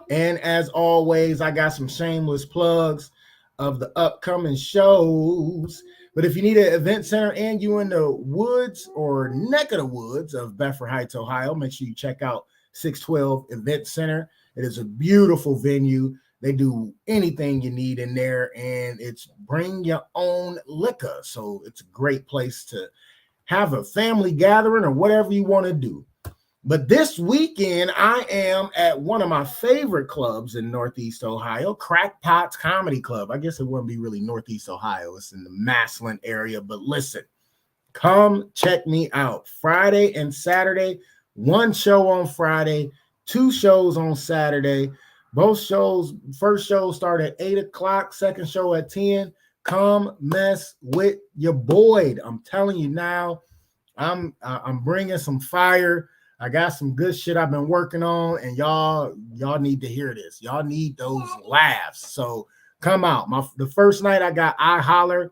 And as always, I got some shameless plugs of the upcoming shows. But if you need an event center and you in the woods or neck of the woods of Bedford Heights, Ohio, make sure you check out 612 Event Center. It is a beautiful venue. They do anything you need in there, and it's bring your own liquor. So it's a great place to have a family gathering or whatever you want to do. But this weekend, I am at one of my favorite clubs in Northeast Ohio, Crackpot's Comedy Club. I guess it wouldn't be really Northeast Ohio. It's in the Massillon area. But listen, come check me out. Friday and Saturday, one show on Friday, 2 shows on Saturday. Both shows, first show start at 8 o'clock, second show at 10. Come mess with your boy. I'm telling you now, I'm bringing some fire. I got some good shit I've been working on, and y'all need to hear this. Y'all need those laughs. So come out. The first night I got I Holler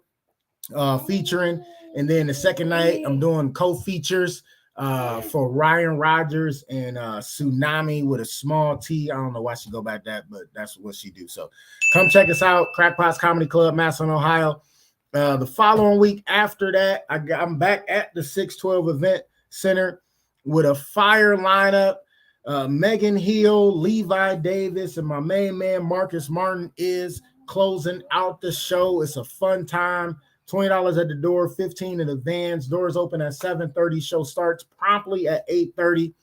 featuring, and then the second night I'm doing co-features for Ryan Rogers and Tsunami with a small T. I don't know why she go back that, but that's what she do. So come check us out, Crackpot's Comedy Club, Massillon, Ohio. The following week after that, I'm back at the 612 Event Center with a fire lineup. Megan Hill, Levi Davis, and my main man Marcus Martin is closing out the show. It's a fun time. $20 at the door, $15 in advance. Doors open at 7:30. Show starts promptly at 8:30.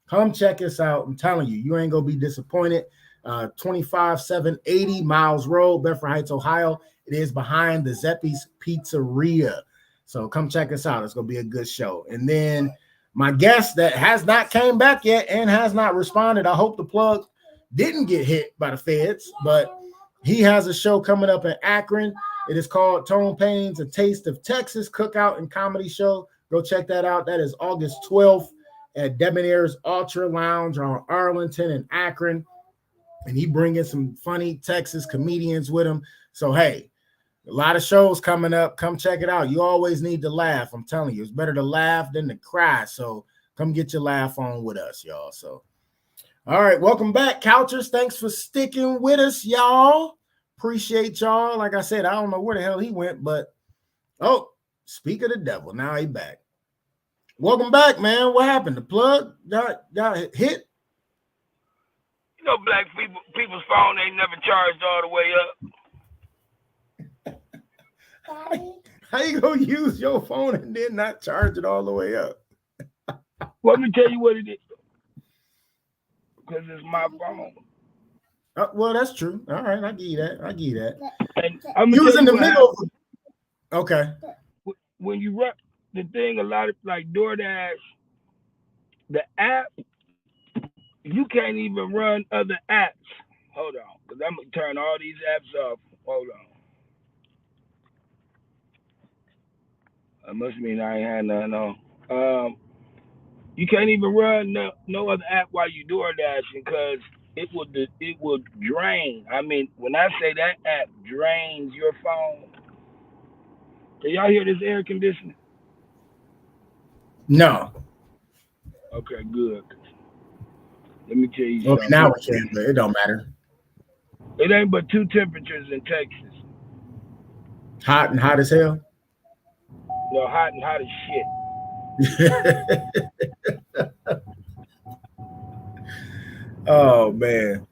Come check us out. I'm telling you, you ain't gonna be disappointed. 25780 Miles Road, Bedford Heights, Ohio. It is behind the Zeppi's Pizzeria. So come check us out. It's gonna be a good show. And then my guest that has not came back yet and has not responded, I hope the plug didn't get hit by the feds, but he has a show coming up in Akron. It is called Tone Payne's A Taste of Texas Cookout and Comedy Show. Go check that out. That is August 12th at Debonair's Ultra Lounge on Arlington and Akron. And he bringing some funny Texas comedians with him. So, hey, a lot of shows coming up. Come check it out. You always need to laugh. I'm telling you, it's better to laugh than to cry. So come get your laugh on with us, y'all. So, all right, welcome back, Couchers. Thanks for sticking with us, y'all. Appreciate y'all. Like I said, I don't know where the hell he went, but speak of the devil. Now he back. Welcome back, man. What happened? The plug got hit? You know, black people's phone ain't never charged all the way up. How you gonna use your phone and then not charge it all the way up? Well, let me tell you what it is. Because it's my phone. Well, that's true. All right, I give you that. And I'm you was in the middle of okay. When you run the thing, a lot of like DoorDash, the app, you can't even run other apps. Hold on, because I'm gonna turn all these apps off. Hold on. That must mean I ain't had nothing on. You can't even run no other app while you DoorDashing because it will drain. I mean, when I say that app drains your phone, can y'all hear this air conditioning? No. Okay, good. Let me tell you something. Now we can, but it don't matter. It ain't but 2 temperatures in Texas. Hot and hot as hell? No, hot and hot as shit. Oh man.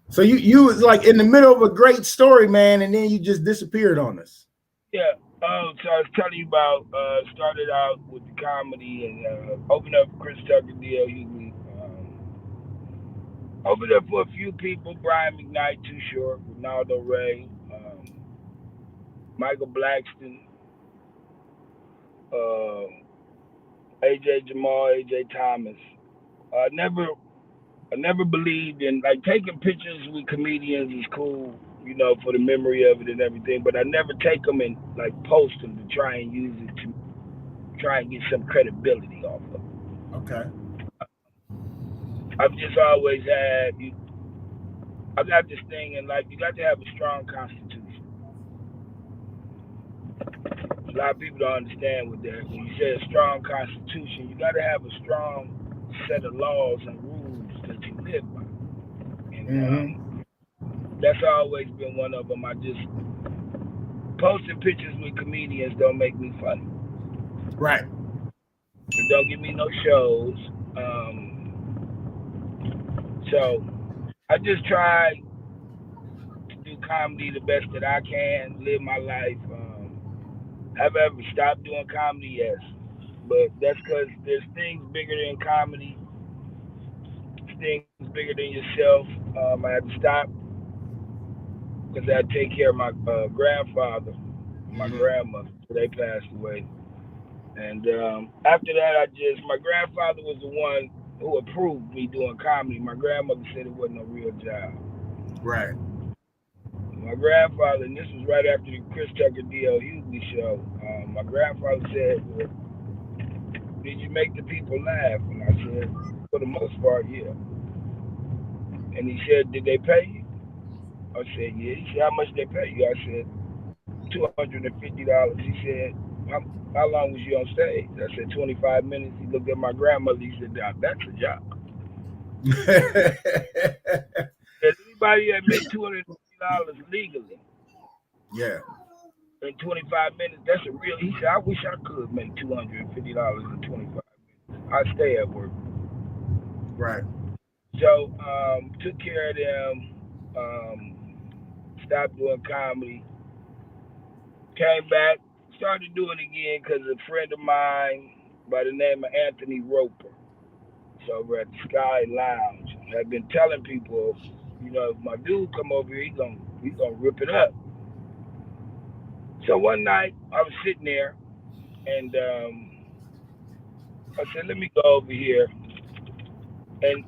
So you was like in the middle of a great story, man, and then you just disappeared on us. Yeah. So I was telling you about started out with the comedy and opened up Chris Tucker, D.L. Hughley. Opened up for a few people: Brian McKnight, Too Short, Ronaldo Ray, Michael Blackston, uh, AJ Jamal, AJ Thomas. I never I never believed in like taking pictures with comedians is cool, for the memory of it and everything. But I never take them and like post them to try and use it to try and get some credibility off of it. Okay. I've just always had I got this thing in life. You got to have a strong constitution. A lot of people don't understand with that. When you say a strong constitution, you got to have a strong set of laws and rules that you live by. And that's always been one of them. I just posting pictures with comedians don't make me funny. Right. It don't give me no shows. So I just try to do comedy the best that I can, live my life. Have I ever stopped doing comedy? Yes. But that's because there's things bigger than comedy, things bigger than yourself. I had to stop because I had to take care of my grandfather and my grandmother. They passed away. And after that, my grandfather was the one who approved me doing comedy. My grandmother said it wasn't a real job. Right. My grandfather, and this was right after the Chris Tucker D.L. Hughley show, my grandfather said, well, did you make the people laugh? And I said, for the most part, yeah. And he said, did they pay you? I said, yeah. He said, how much they pay you? I said, $250. He said, how long was you on stage? I said, 25 minutes. He looked at my grandmother. He said, that's a job. Anybody that made $250 legally, yeah, in 25 minutes, that's a real. He said, I wish I could make $250 in 25 minutes. I stay at work. Right. So took care of them. Stopped doing comedy. Came back, started doing it again because a friend of mine by the name of Anthony Roper, so over at the Sky Lounge, had been telling people, if my dude come over here, he's gonna rip it up. So one night I was sitting there, and I said, let me go over here. And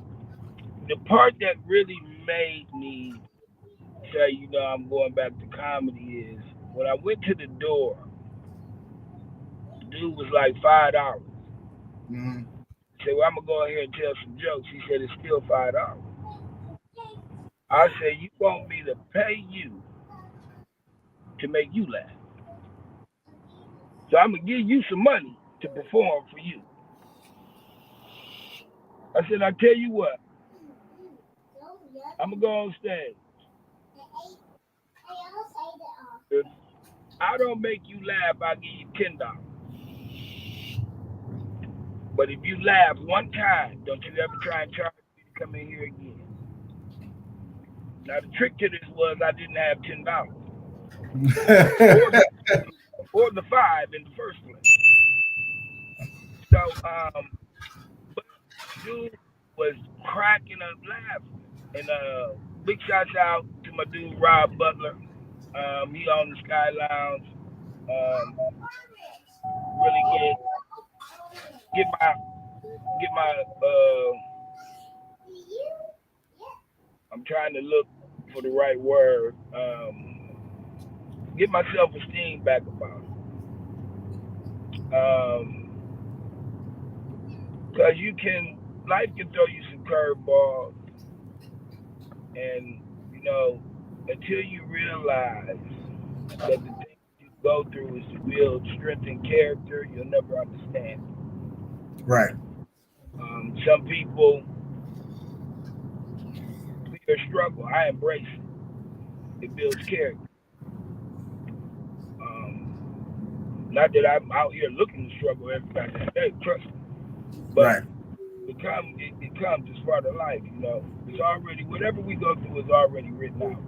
the part that really made me say, I'm going back to comedy is when I went to the door, the dude was like $5. Mm-hmm. I said, well, I'm going to go in here and tell some jokes. He said, it's still $5. I said, you want me to pay you to make you laugh. So I'm going to give you some money to perform for you. I said, I tell you what, I'm going to go on stage. If I don't make you laugh, I'll give you $10. But if you laugh one time, don't you ever try and charge me to come in here again. Now, the trick to this was I didn't have $10. or the $5 in the first place. So, but dude was cracking up laughing. And big shouts out to my dude Rob Butler. He on the Sky Lounge. Really get my I'm trying to look for the right word. Get my self-esteem back about it. Because life can throw you some curveballs, and until you realize that the things you go through is to build strength and character, you'll never understand. Right. Some people fear struggle. I embrace it. It builds character. Not that I'm out here looking to struggle every goddamn day, trust me. But it comes as part of life, you know. It's already, whatever we go through is already written out.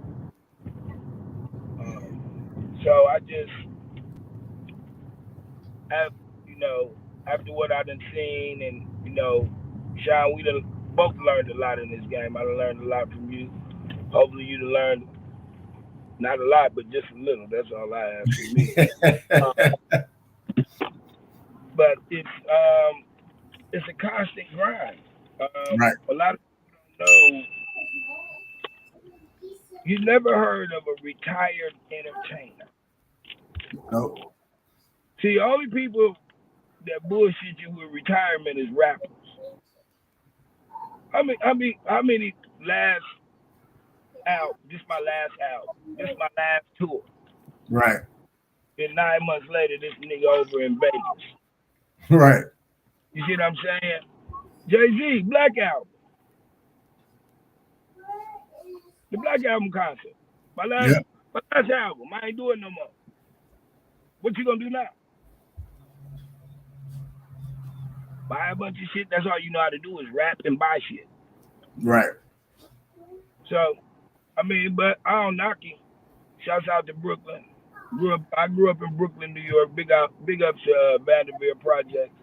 So I just have, you know, after what I done seen, and you know, Sean, we done both learned a lot in this game. I done learned a lot from you. Hopefully you done learned not a lot, but just a little. That's all I have for me. But it's a constant grind. Right. A lot of people don't know. You never heard of a retired entertainer. Nope. See, only people that bullshit you with retirement is rappers. How many last out? This my last album. This my last tour. Right. Then 9 months later, this nigga over in Vegas. Right. You see what I'm saying? Jay-Z, Black Album. The Black Album concert. My last album. I ain't doing no more. What you gonna do now? Buy a bunch of shit. That's all you know how to do is rap and buy shit. Right. So, I mean, but I don't knock him. Shouts out to Brooklyn. I grew up in Brooklyn, New York. Big up to Vanderbilt Project.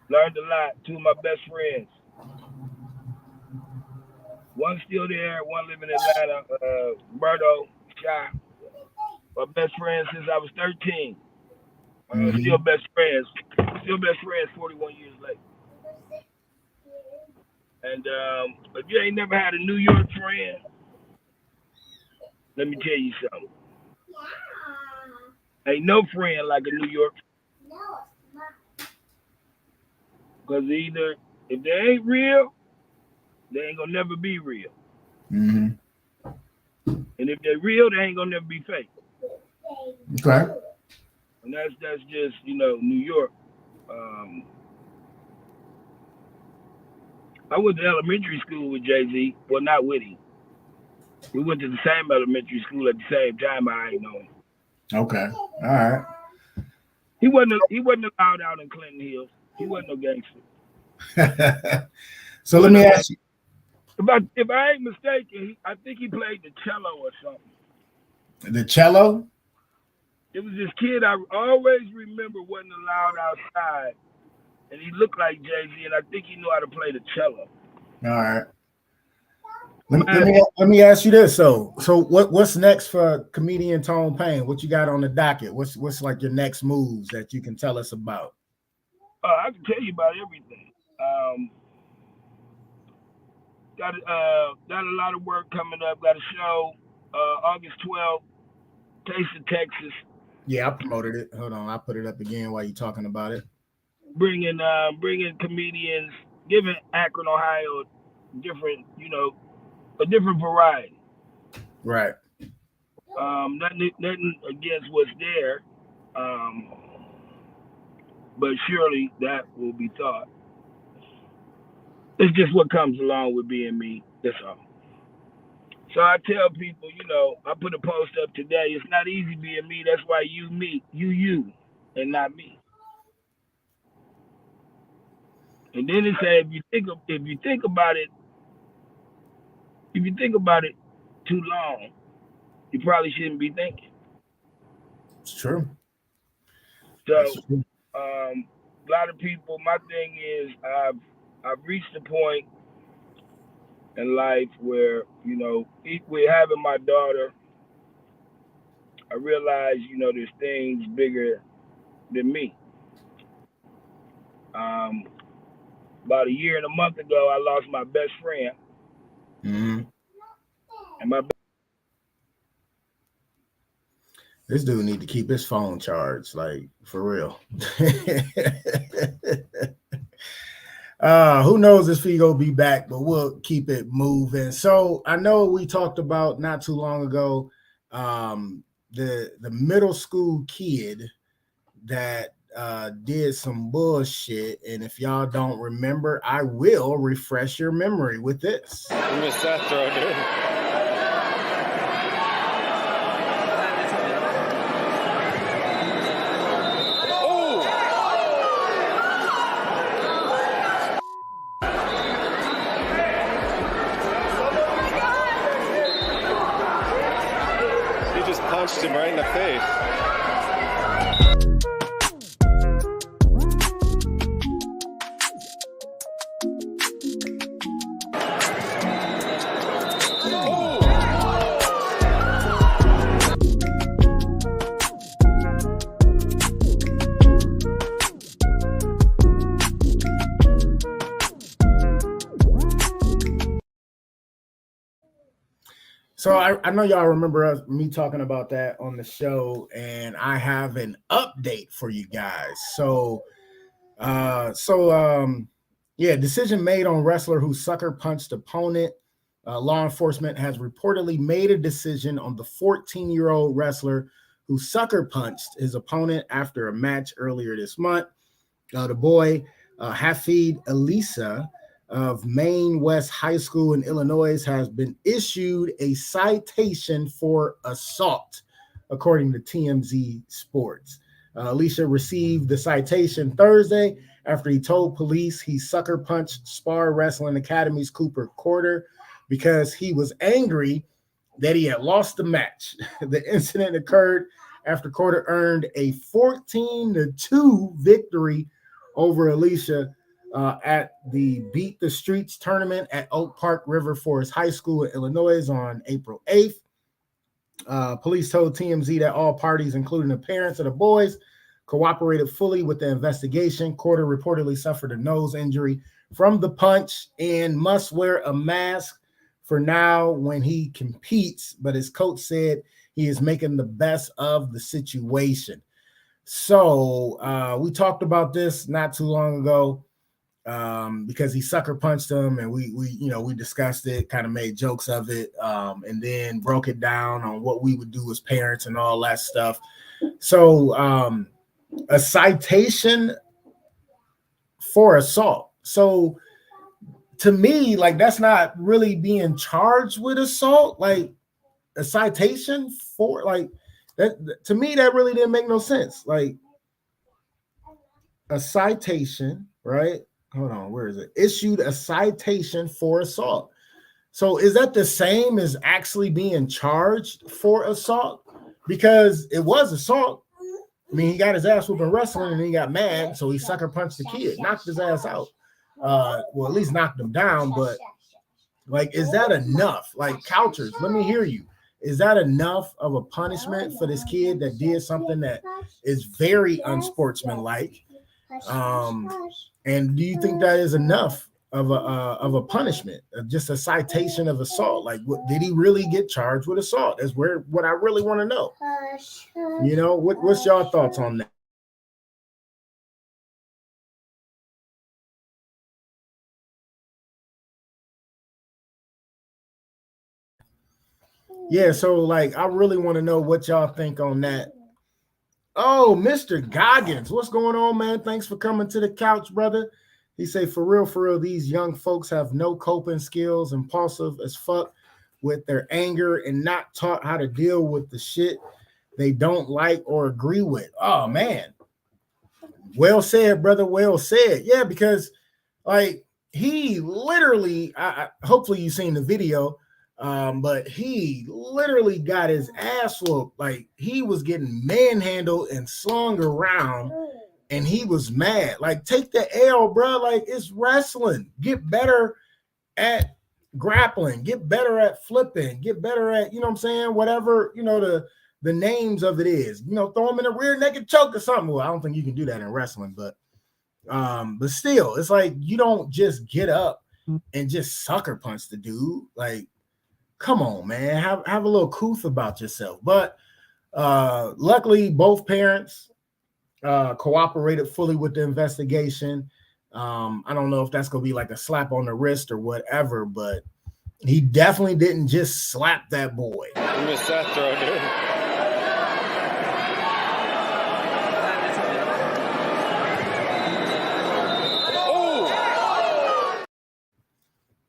Learned a lot. Two of my best friends. One still there, one living in Atlanta. Berto, Shy. My best friend since I was 13. Still best friends. Still best friends 41 years later. And if you ain't never had a New York friend, let me tell you something. Ain't no friend like a New York. Because either, if they ain't real, they ain't gonna never be real. Mm-hmm. And if they're real, they ain't gonna never be fake. Okay. And that's just, you know, New York. I went to elementary school with Jay-Z. Well, not with him. We went to the same elementary school at the same time. I ain't know him. Okay. All right. He wasn't allowed out in Clinton Hills. He wasn't no gangster. So let me ask you. If I ain't mistaken, I think he played the cello or something. The cello? It was this kid I always remember wasn't allowed outside, and he looked like Jay-Z, and I think he knew how to play the cello. All right. Let me ask you this. So what's next for comedian Tone Payne? What you got on the docket? What's like your next moves that you can tell us about? I can tell you about everything. Got a lot of work coming up. Got a show August 12th, Taste of Texas. Yeah, I promoted it. Hold on, I'll put it up again while you're talking about it. Bringing comedians, giving Akron, Ohio, different, you know, a different variety. Right. Nothing against what's there, but surely that will be thought. It's just what comes along with being me. That's all. So I tell people, you know, I put a post up today. It's not easy being me. That's why you, and not me. And then it said, if you think about it too long, you probably shouldn't be thinking. It's true. So, a lot of people. My thing is, I've reached a point in life where, you know, with having my daughter, I realized, you know, there's things bigger than me. About a year and a month ago, I lost my best friend. Mm-hmm. And this dude need to keep his phone charged, like for real. Who knows if he gonna be back, but we'll keep it moving. So I know we talked about not too long ago the middle school kid that did some bullshit, and if y'all don't remember, I will refresh your memory with this. You missed that throw, dude. So I know y'all remember me talking about that on the show, and I have an update for you guys. Yeah, decision made on wrestler who sucker punched opponent. Law enforcement has reportedly made a decision on the 14-year-old wrestler who sucker punched his opponent after a match earlier this month. The boy, Hafid Elisa of Maine West High School in Illinois, has been issued a citation for assault, according to TMZ Sports. Alicia received the citation Thursday after he told police he sucker punched Spar Wrestling Academy's Cooper Corder because he was angry that he had lost the match. The incident occurred after Corder earned a 14-2 victory over Alicia at the Beat the Streets tournament at Oak Park River Forest High School in Illinois on April 8th. Police told TMZ that all parties, including the parents of the boys, cooperated fully with the investigation. Corder reportedly suffered a nose injury from the punch and must wear a mask for now when he competes, but his coach said he is making the best of the situation. So we talked about this not too long ago because he sucker punched him, and we discussed it, kind of made jokes of it, and then broke it down on what we would do as parents and all that stuff. So a citation for assault. So to me, like, that's not really being charged with assault. Like, a citation for, like, that, to me, that really didn't make no sense. Like, a citation, right? Hold on, where is it? Issued a citation for assault. So is that the same as actually being charged for assault? Because it was assault. I mean, he got his ass whooping wrestling and he got mad, so he sucker punched the kid, knocked his ass out. Well, at least knocked him down, but like, is that enough? Like, Couchers, let me hear you. Is that enough of a punishment for this kid that did something that is very unsportsmanlike? And do you think that is enough of a punishment, just a citation of assault? Like, did he really get charged with assault? That's what I really want to know. You know, what's your thoughts on that? Yeah, so like, I really want to know what y'all think on that. Oh, Mr. Goggins, what's going on, man? Thanks for coming to the couch, brother. He say, for real, these young folks have no coping skills, impulsive as fuck with their anger, and not taught how to deal with the shit they don't like or agree with. Oh, man. Well said, brother. Well said. Yeah, because like, he literally, hopefully you've seen the video, but he literally got his ass whooped. Like, he was getting manhandled and slung around, and he was mad. Like, take the L, bro. Like, it's wrestling. Get better at grappling. Get better at flipping. Get better at, you know what I'm saying? Whatever, you know, the names of it is. You know, throw him in a rear naked choke or something. Well, I don't think you can do that in wrestling, but still, it's like, you don't just get up and just sucker punch the dude. Like, come on, man, have a little couth about yourself. But luckily, both parents cooperated fully with the investigation. I don't know if that's gonna be like a slap on the wrist or whatever, but he definitely didn't just slap that boy. You missed that throw, dude.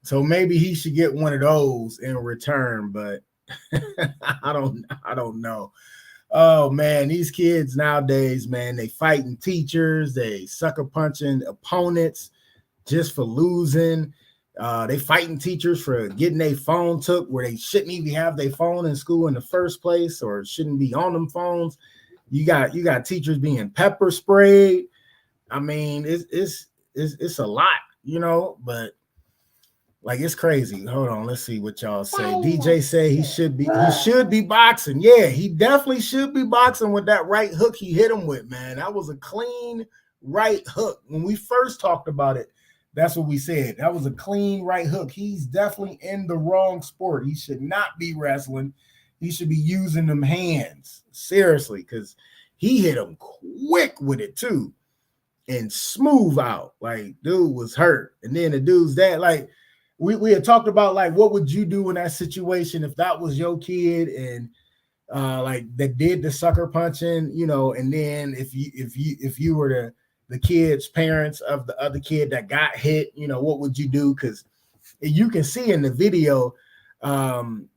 So maybe he should get one of those in return, but I don't know. Oh man, these kids nowadays, man, they fighting teachers, they sucker punching opponents just for losing. They fighting teachers for getting their phone took where they shouldn't even have their phone in school in the first place, or shouldn't be on them phones. You got teachers being pepper sprayed. I mean, it's a lot, you know, but like, it's crazy. Hold on, let's see what y'all say. DJ say he should be boxing. Yeah, he definitely should be boxing with that right hook he hit him with, man. That was a clean right hook. When we first talked about it, That's what we said. That was a clean right hook. He's definitely in the wrong sport. He should not be wrestling. He should be using them hands. Seriously, because he hit him quick with it too. And smooth out. Like, dude was hurt. And then the dude's that, like, we had talked about, like, what would you do in that situation if that was your kid and like that did the sucker punching, you know, and then if you were the kid's parents of the other kid that got hit, you know, what would you do? Because you can see in the video,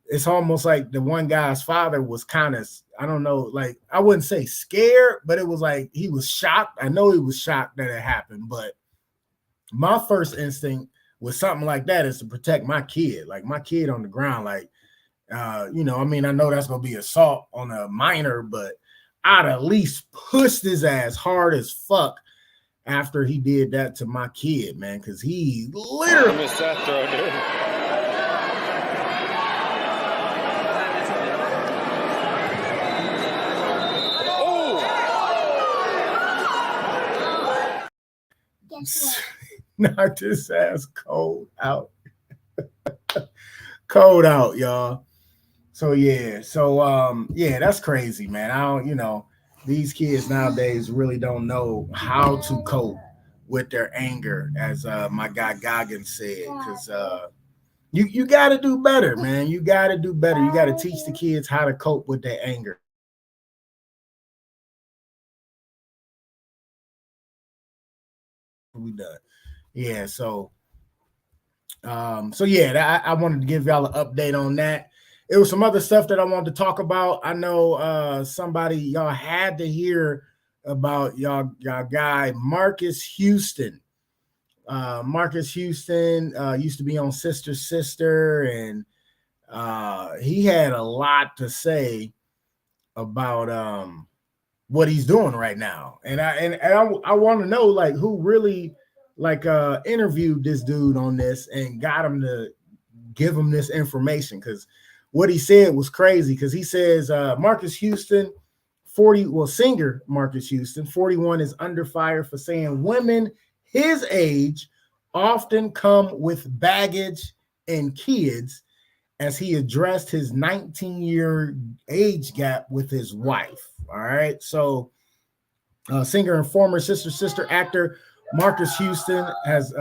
it's almost like the one guy's father was kind of, I don't know, like, I wouldn't say scared, but it was like he was shocked. I know he was shocked that it happened, but my first instinct with something like that is to protect my kid, like my kid on the ground. Like, you know, I mean, I know that's going to be assault on a minor, but I'd at least pushed his ass hard as fuck after he did that to my kid, man, because he literally missed that throw, dude. Guess what? knocked his ass cold out. Cold out, y'all. So yeah, that's crazy, man. I don't, you know, these kids nowadays really don't know how to cope with their anger, as my guy Goggins said, because you got to do better, man. You got to do better. You got to teach the kids how to cope with their anger. We done. Yeah, so yeah, I wanted to give y'all an update on that. It was some other stuff that I wanted to talk about. I know somebody y'all had to hear about y'all guy Marcus Houston. Marcus Houston used to be on Sister, and he had a lot to say about what he's doing right now. And I want to know, like, who really like interviewed this dude on this and got him to give him this information, because what he said was crazy. Because he says Marcus Houston, singer Marcus Houston, 41, is under fire for saying women his age often come with baggage and kids, as he addressed his 19-year age gap with his wife. All right, so singer and former Sister actor Marcus Houston has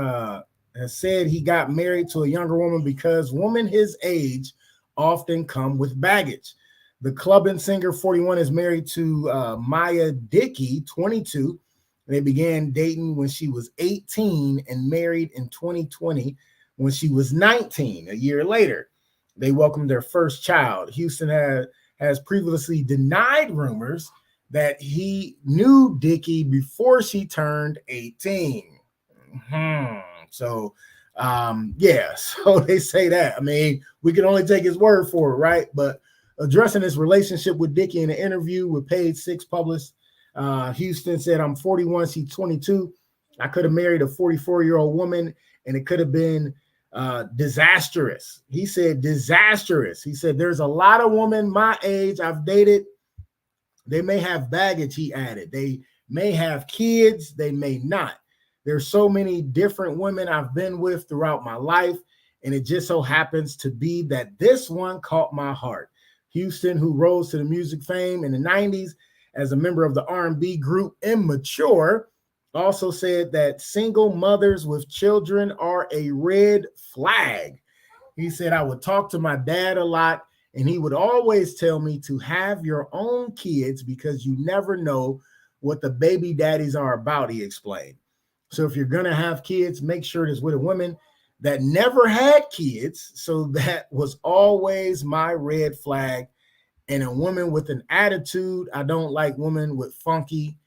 said he got married to a younger woman because women his age often come with baggage. The clubbing singer, 41, is married to Maya Dickey, 22. They began dating when she was 18 and married in 2020 when she was 19. A year later, they welcomed their first child. Houston has previously denied rumors that he knew Dickey before she turned 18. So, yeah, so they say that. I mean, we can only take his word for it, right? But addressing his relationship with Dickey in an interview with Page 6 published, Houston said, "I'm 41, she's 22. I could have married a 44-year-old woman, and it could have been disastrous." He said disastrous. He said, "There's a lot of women my age I've dated. They may have baggage," he added. "They may have kids, they may not. There's so many different women I've been with throughout my life, and it just so happens to be that this one caught my heart." Houston, who rose to the music fame in the 90s as a member of the R&B group Immature, also said that single mothers with children are a red flag. He said, "I would talk to my dad a lot, and he would always tell me to have your own kids because you never know what the baby daddies are about," he explained. "So if you're going to have kids, make sure it's with a woman that never had kids." So that was always my red flag. "And a woman with an attitude. I don't like women with funky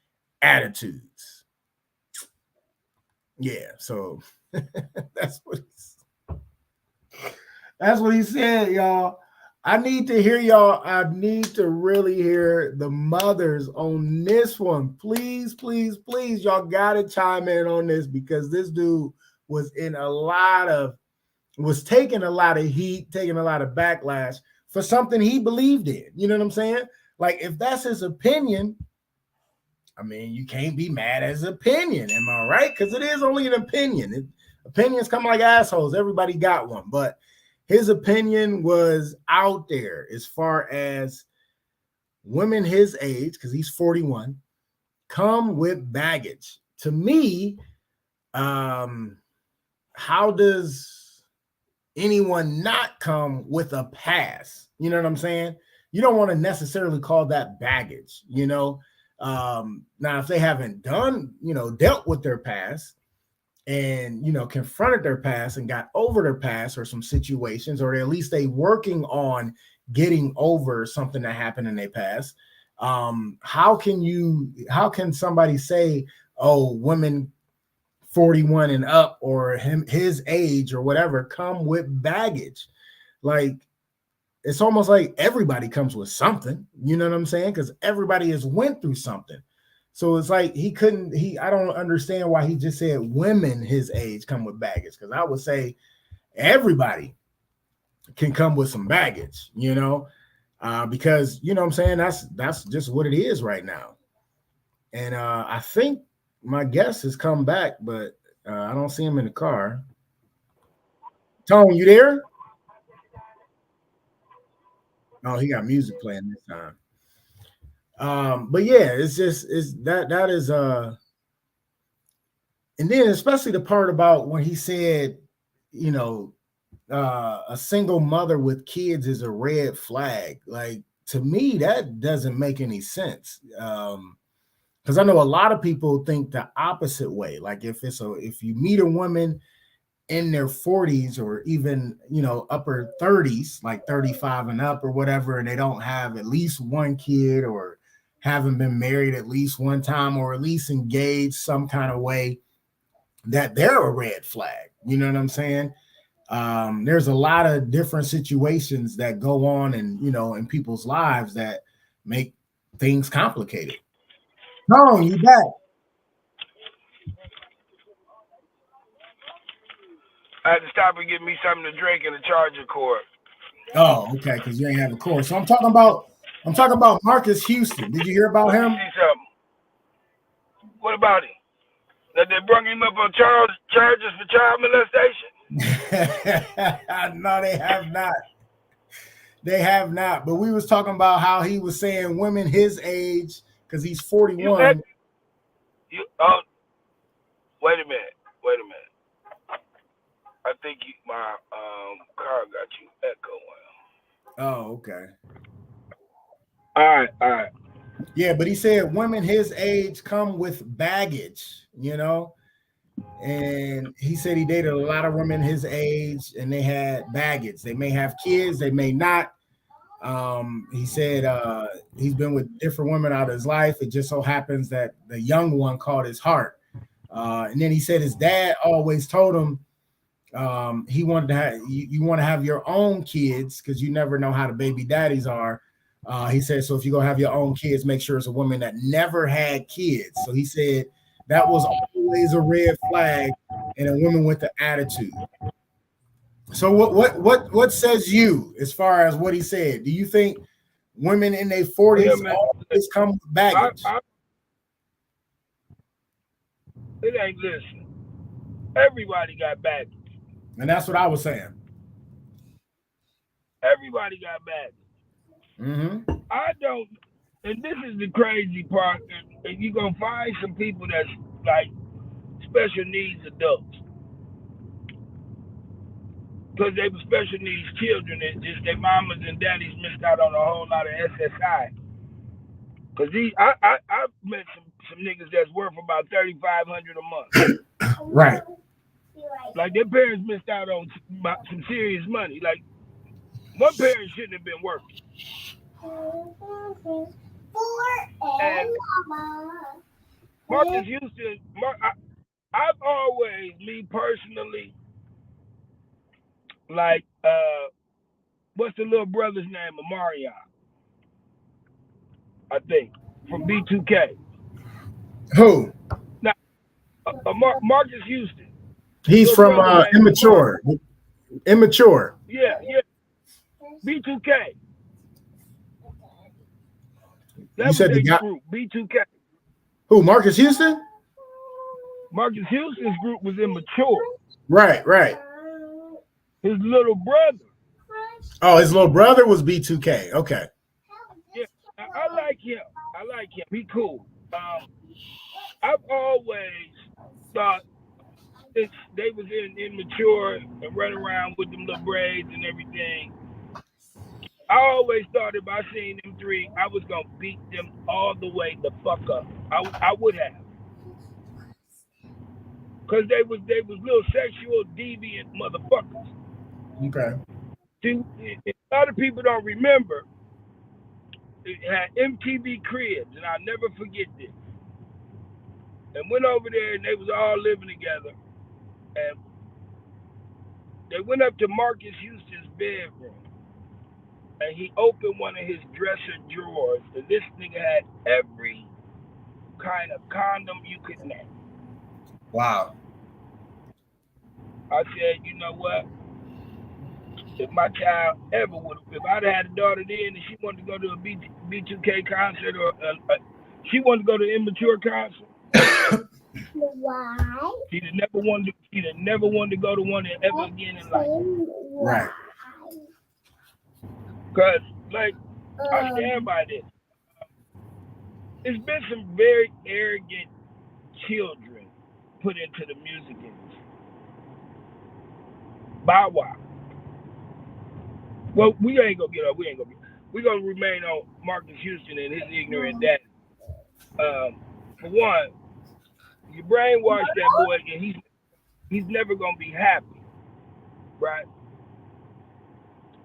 attitudes." Yeah, so that's what he said, y'all. I need to hear y'all. I need to really hear the mothers on this one. Please, please, please, y'all gotta chime in on this, because this dude was taking a lot of heat, taking a lot of backlash for something he believed in. You know what I'm saying? Like, if that's his opinion, I mean, you can't be mad at his opinion. Am I right? Because it is only an opinion. Opinions come like assholes. Everybody got one, but his opinion was out there as far as women his age, because he's 41, come with baggage. To me, how does anyone not come with a past? You know what I'm saying? You don't want to necessarily call that baggage, you know. Now, if they haven't done, dealt with their past and, confronted their past and got over their past or some situations, or at least they working on getting over something that happened in their past, how can somebody say, oh, women 41 and up or his age or whatever come with baggage? Like, it's almost like everybody comes with something, you know what I'm saying? Because everybody has went through something. So it's like I don't understand why he just said women his age come with baggage. Because I would say everybody can come with some baggage, because, you know what I'm saying? That's just what it is right now. And I think my guest has come back, but I don't see him in the car. Tone, you there? Oh, he got music playing this time. But yeah, it's that is and then especially the part about when he said, a single mother with kids is a red flag. Like, to me, that doesn't make any sense. Because I know a lot of people think the opposite way. Like, if you meet a woman in their 40s or even, upper 30s, like 35 and up or whatever, and they don't have at least one kid or haven't been married at least one time or at least engaged some kind of way, that they're a red flag. You know what I'm saying? There's a lot of different situations that go on in people's lives that make things complicated. No, you back. I had to stop and get me something to drink and a charger cord. Oh, okay, because you ain't have a cord. So I'm talking about Marcus Houston. Did you hear about him? See something. What about him? That they brought him up on charges for child molestation? No, they have not. They have not. But we was talking about how he was saying women his age, because he's 41. Wait a minute. I think my car got you echoing. Oh, okay. All right. Yeah, but he said women his age come with baggage, and he said he dated a lot of women his age and they had baggage. They may have kids, they may not. He said he's been with different women out of his life. It just so happens that the young one caught his heart. And then he said his dad always told him he wanted to have you want to have your own kids because you never know how the baby daddies are. He said, so if you're going to have your own kids, make sure it's a woman that never had kids. So he said that was always a red flag and a woman with the attitude. So what says you as far as what he said? Do you think women in their 40s always come with baggage? It ain't listen. Everybody got baggage. And that's what I was saying. Everybody got baggage. Mm-hmm. I don't, and this is the crazy part. And you're gonna find some people that's like special needs adults, because they were special needs children. It's just their mamas and daddies missed out on a whole lot of SSI. Because I met some niggas that's worth about $3,500 a month. Right. Like their parents missed out on some serious money. Like one parent shouldn't have been working. And Marcus Houston, I've always, me personally, like, what's the little brother's name? Amarion, I think, from B2K. Who? Now, Marcus Houston. He's from Immature. Immature. Yeah. B2K. You said the guy. Group, B2K. Who? Marcus Houston? Marcus Houston's group was Immature. Right. His little brother. Oh, his little brother was B2K. Okay. Yeah, I like him. He cool. I've always thought they was immature and run around with them little braids and everything. I always thought if I seen them three, I was gonna beat them all the way the fuck up. I would have, cause they was little sexual deviant motherfuckers. Okay. See, a lot of people don't remember. It had MTV Cribs, and I'll never forget this. And went over there, and they was all living together, and they went up to Marcus Houston's bedroom, and he opened one of his dresser drawers, and this nigga had every kind of condom you could name. Wow. I said, you know what? If my child ever would, if I'd had a daughter then and she wanted to go to a B2K concert or she wanted to go to an immature concert, Why? she'd have never wanted to go to one ever again in life. Right. Cause like I stand by this. There's been some very arrogant children put into the music industry. Bow Wow. Well, we ain't gonna get up. We're gonna remain on Marcus Houston and his ignorant dad. For one, you brainwash that boy, and he's never gonna be happy, right?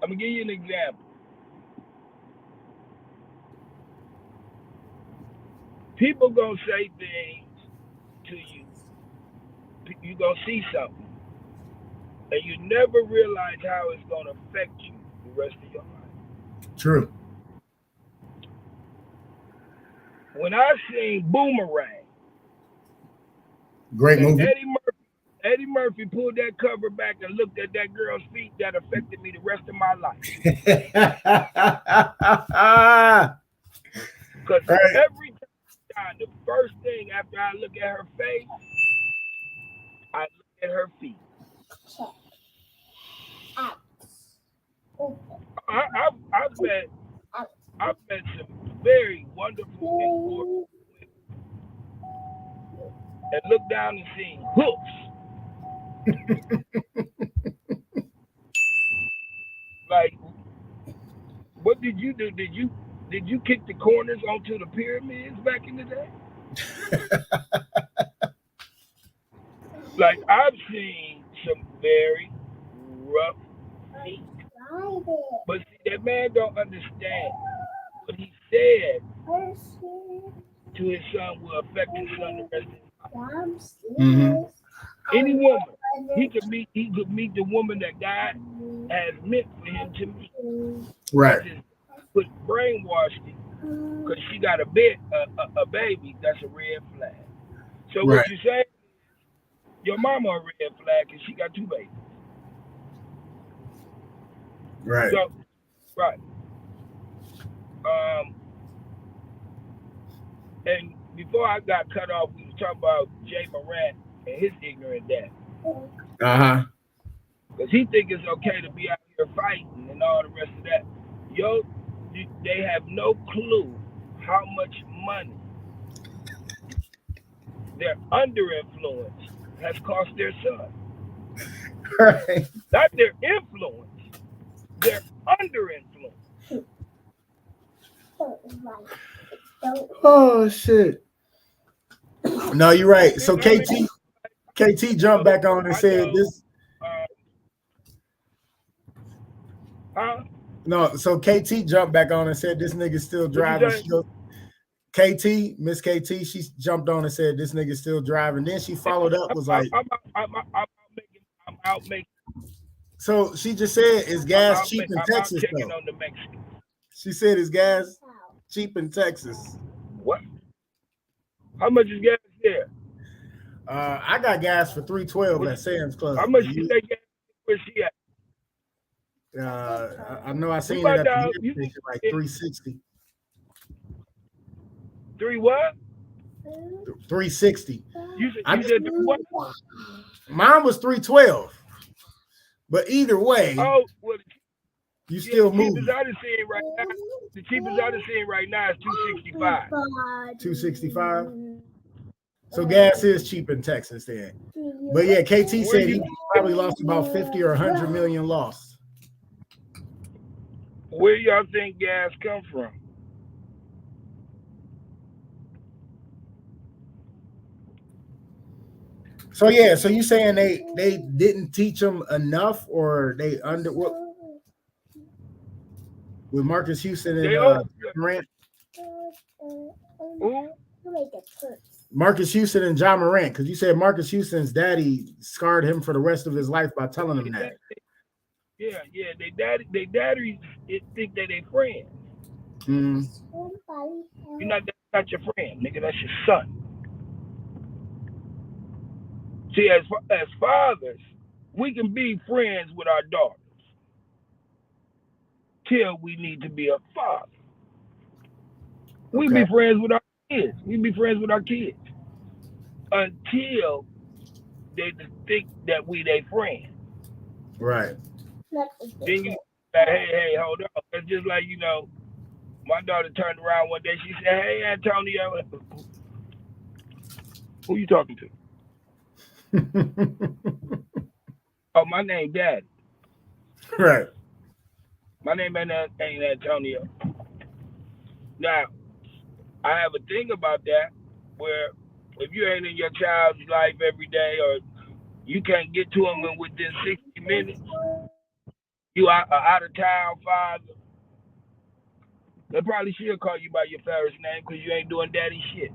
I'm gonna give you an example. People gonna say things to you. You gonna see something, and you never realize how it's gonna affect you the rest of your life. True. When I seen Boomerang, Great movie. Eddie Murphy pulled that cover back and looked at that girl's feet, that affected me the rest of my life. Because every time, the first thing after I look at her face, I look at her feet. I've met some very wonderful people and look down and see hoofs. Like, what did you do? Did you kick the corners onto the pyramids back in the day? Like, I've seen some very rough feet. But see, that man don't understand what he said to his son will affect his son the rest of his life. Mm-hmm. Any woman, he could meet the woman that God has meant for him to meet. Right. Put brainwashed because she got a baby. That's a red flag. So right. What you say? Your mama a red flag because she got 2 babies. Right. So, right. And before I got cut off, we was talking about Jay Morant and his ignorant dad. Uh-huh. Because he think it's okay to be out here fighting and all the rest of that. They have no clue how much money their under influence has cost their son. Right. Not their influence, their under influence. Oh shit. No, you're right. So KT jumped back on and said this. No, so KT jumped back on and said this nigga's still driving. Miss KT, she jumped on and said this nigga's still driving. Then she followed up, was like, I'm out making. So she just said, is gas cheap in Texas? On the Mexican. She said, is gas cheap in Texas? What? How much is gas there? I got gas for $3.12 at Sam's Club. How much you think gas? Where's she at? I know I seen it at the station, like $3.60. 3 what? $3.60. You said 3 what? Mine was 312. But either way, Oh, well, you yeah, still the move. cheapest I've seen right now. The cheapest I've seen right now is 265. 265. So gas is cheap in Texas then. But yeah, KT Where said you he probably lost about 50 or 100 million lost. where y'all think gas come from? So yeah, so you saying they didn't teach them enough, or they under what with Marcus Houston and They all Morant? who? Marcus Houston and John Morant, because you said Marcus Houston's daddy scarred him for the rest of his life by telling him that. Yeah. They daddies think that they friends. Mm-hmm. That's not your friend, nigga. That's your son. See, as fathers, we can be friends with our daughters till we need to be a father. We Okay. be friends with our kids. We be friends with our kids until they think that we their friend. Right. Then you say, hey, hold on. It's just like, my daughter turned around one day. She said, hey, Antonio. Who you talking to? Oh, my name Daddy. Right. My name ain't Antonio. Now, I have a thing about that where if you ain't in your child's life every day, or you can't get to them within 60 minutes, you are out of town father, they probably should call you by your first name because you ain't doing daddy shit.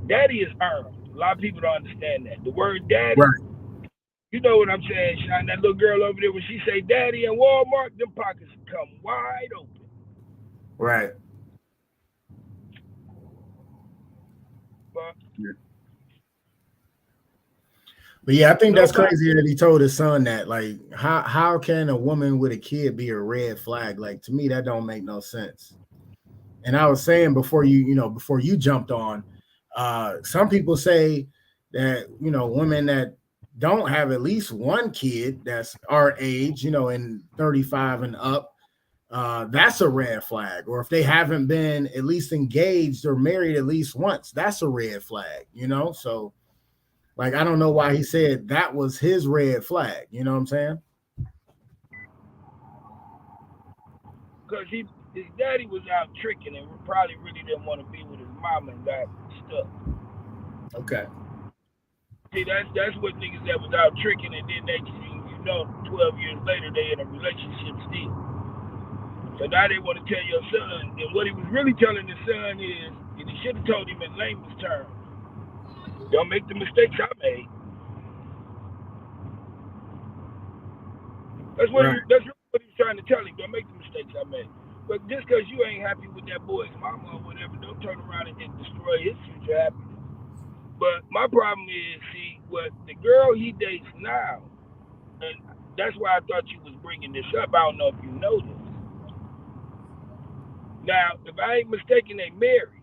Daddy is earned. A lot of people don't understand that. The word daddy, Right. you know what I'm saying, Sean? That little girl over there, when she say daddy in Walmart, them pockets come wide open. Right. But yeah, I think that's crazy that he told his son that. Like, how can a woman with a kid be a red flag? Like, to me, that don't make no sense. And I was saying before you jumped on, some people say that, women that don't have at least one kid that's our age, and 35 and up, that's a red flag. Or if they haven't been at least engaged or married at least once, that's a red flag, So, like, I don't know why he said that was his red flag. You know what I'm saying? because his daddy was out tricking and probably really didn't want to be with his mama and got stuck. Okay. See, that's what niggas that was out tricking, and then they, 12 years later, they in a relationship still. So now they want to tell your son, and what he was really telling his son is, and he should have told him in layman's terms, don't make the mistakes I made. That's what Right. that's really what he was trying to tell him. Don't make the mistakes I made. But just because you ain't happy with that boy's mama or whatever, don't turn around and destroy his future happiness. But my problem is, see, what the girl he dates now, and that's why I thought you was bringing this up. I don't know if you know this. Now, if I ain't mistaken, they married.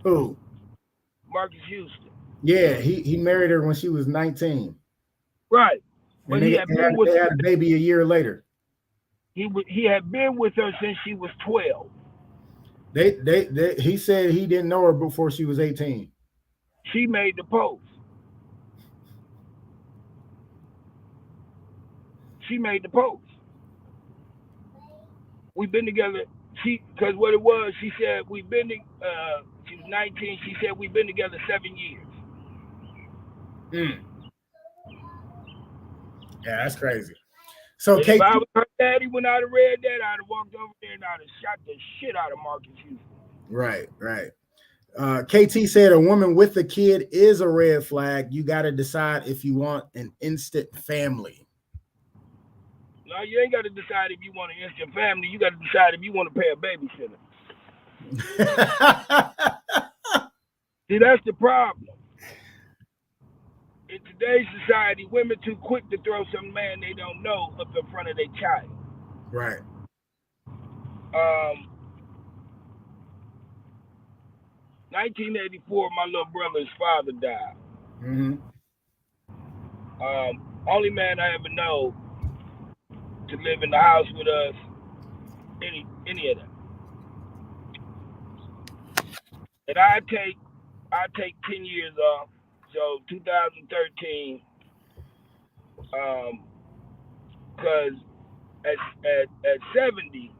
Who? Marcus Houston. Yeah, he married her when she was 19. Right. But And he they had been with had a baby a year later. He had been with her since she was 12. He said he didn't know her before she was 18. She made the post. She made the post. We've been together. Because what it was, she said we've been. She was 19. She said we've been together 7 years. Yeah, that's crazy. So, if I was her daddy, when I'd have read that, I'd have walked over there and I'd have shot the shit out of Marcus Houston. Right. KT said a woman with a kid is a red flag. You got to decide if you want an instant family. No, you ain't got to decide if you want an instant family. You got to decide if you want to pay a babysitter. See, that's the problem. In today's society, women too quick to throw some man they don't know up in front of their child. Right. 1984, my little brother's father died. Mm-hmm. Only man I ever know to live in the house with us, any of them. And I take 10 years off. So 2013, because at 70,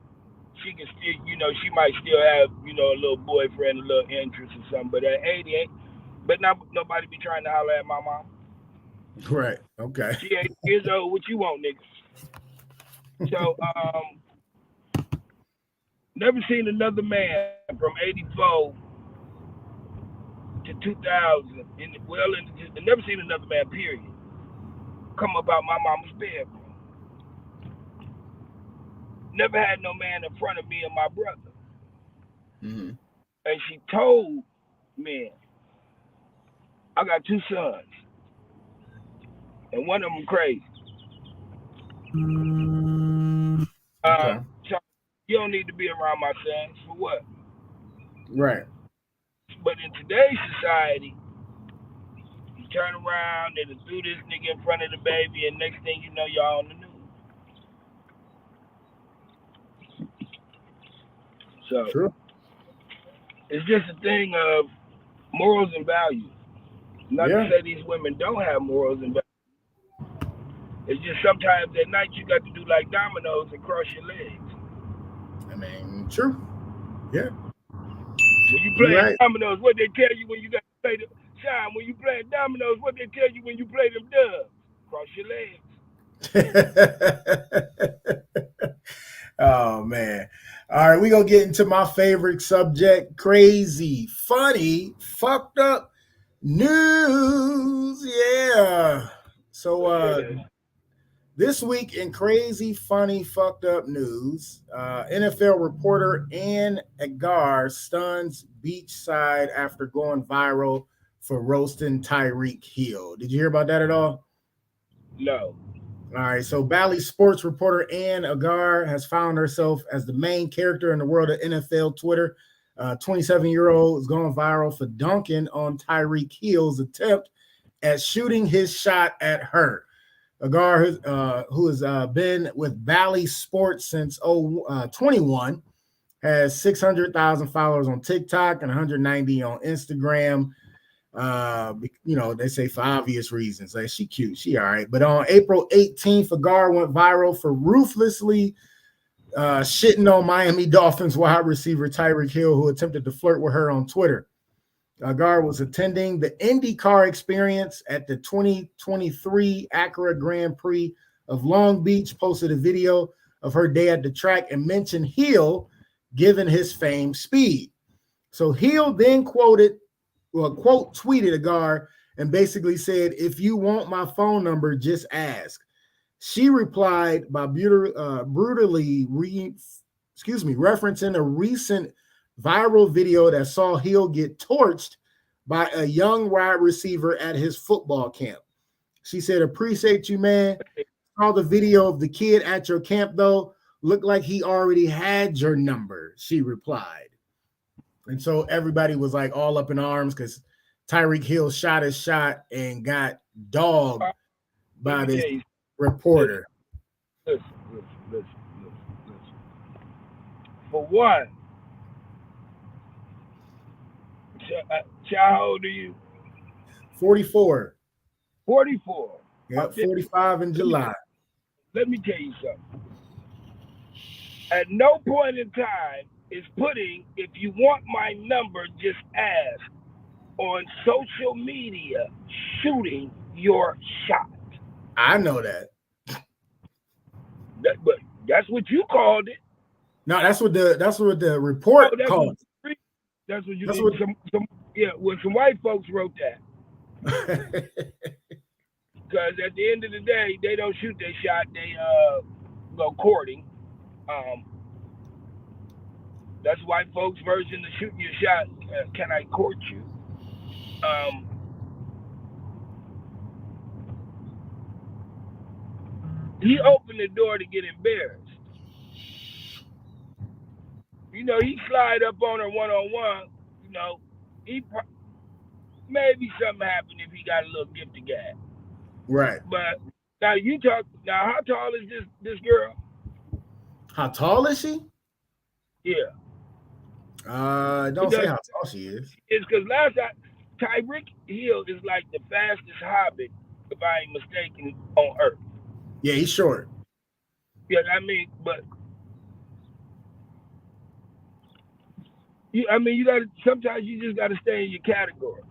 she can still, she might still have, a little boyfriend, a little interest or something. But at 80, but not nobody be trying to holler at my mom. Right. Okay. She 80 years old. What you want, nigga? So never seen another man from 84 to 2000. Never seen another man. Period. Come about my mama's bedroom. Never had no man in front of me and my brother. Mm-hmm. And she told me, I got 2 sons, and one of them crazy. Okay. So you don't need to be around my sons for what? Right. But in today's society, you turn around and do this nigga in front of the baby, and next thing you know, y'all on the news. So True. it's just a thing of morals and values. Not to say these women don't have morals and values. It's just sometimes at night you got to do like dominoes and cross your legs. I mean, true. Yeah. When you play dominoes, what they tell you when you got to play the shine? When you play dominoes, what they tell you when you play them dubs? Cross your legs. Oh man. All right, we're gonna get into my favorite subject: crazy, funny, fucked up news. Yeah. So this week in crazy, funny, fucked up news, NFL reporter Ann Agar stuns beachside after going viral for roasting Tyreek Hill. Did you hear about that at all? No. All right, so Bally Sports reporter Ann Agar has found herself as the main character in the world of NFL Twitter. 27-year-old is going viral for dunking on Tyreek Hill's attempt at shooting his shot at her. Agar, who has been with Bally Sports since 21, has 600,000 followers on TikTok and 190 on Instagram. They say for obvious reasons. Like, she cute, she all right. But on April 18th, Agar went viral for ruthlessly shitting on Miami Dolphins wide receiver Tyreek Hill, who attempted to flirt with her on Twitter. Agar was attending the IndyCar experience at the 2023 Acura Grand Prix of Long Beach, posted a video of her day at the track and mentioned Hill, given his famed speed. So Hill then tweeted Agar and basically said, "If you want my phone number, just ask." She replied by brutally referencing a recent viral video that saw Hill get torched by a young wide receiver at his football camp. She said, "Appreciate you, man. Saw the video of the kid at your camp, though. Looked like he already had your number," she replied. And so everybody was like all up in arms because Tyreek Hill shot his shot and got dogged by this reporter. Listen. For one, how old are you? 44. 44. Yeah, 45 in July. Let me tell you something. At no point in time is putting "if you want my number, just ask" on social media shooting your shot. I know that. But that's what you called it. No, that's what the report called. That's what you some white folks wrote that. Because at the end of the day, they don't shoot their shot, they go courting. That's white folks' version of shooting your shot. Can I court you? He opened the door to get embarrassed. He slide up on her one-on-one, Maybe something happened if he got a little gift of gab. Right. But now you talk. Now, how tall is this girl? How tall is she? Yeah. Don't say how tall she is. It's because last time Tyreek Hill is like the fastest hobbit, if I ain't mistaken, on Earth. Yeah, he's short. Yeah, I mean, but you gotta. Sometimes you just gotta stay in your category.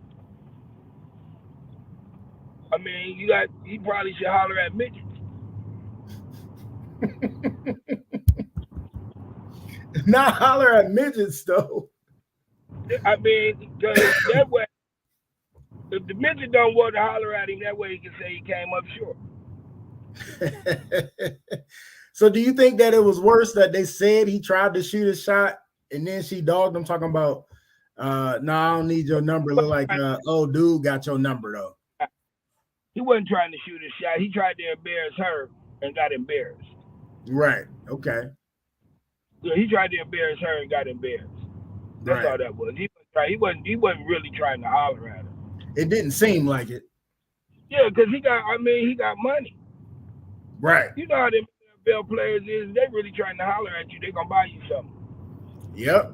I mean, he probably should holler at midgets. Not holler at midgets though. I mean, because that way, if the midget don't want to holler at him, that way he can say he came up short. So do you think that it was worse that they said he tried to shoot a shot and then she dogged him talking about no, I don't need your number. Look like oh dude got your number though. He wasn't trying to shoot a shot. He tried to embarrass her and got embarrassed. Right. Okay. Yeah, he tried to embarrass her and got embarrassed. That's all that was. He wasn't really trying to holler at her. It didn't seem like it. Yeah, because he got money. Right. You know how them NFL players is. They really trying to holler at you. They gonna buy you something. Yep.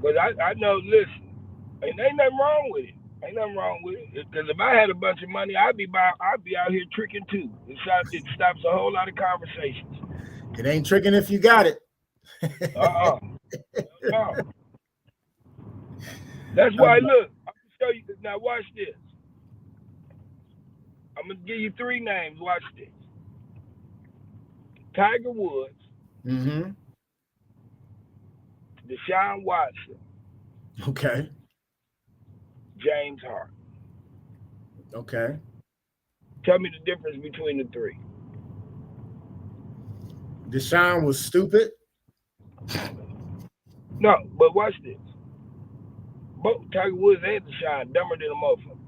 But I know. Listen, ain't nothing wrong with it. Ain't nothing wrong with it. Because if I had a bunch of money, I'd be out here tricking too. It stops a whole lot of conversations. It ain't tricking if you got it. No. That's why. Look, I'm gonna show you. Now watch this. I'm gonna give you 3 names. Watch this. Tiger Woods. Mm-hmm. Deshaun Watson. Okay. James Harden. Okay. Tell me the difference between the 3. Deshaun was stupid. No, but watch this. Both Tiger Woods and Deshaun dumber than a motherfucker.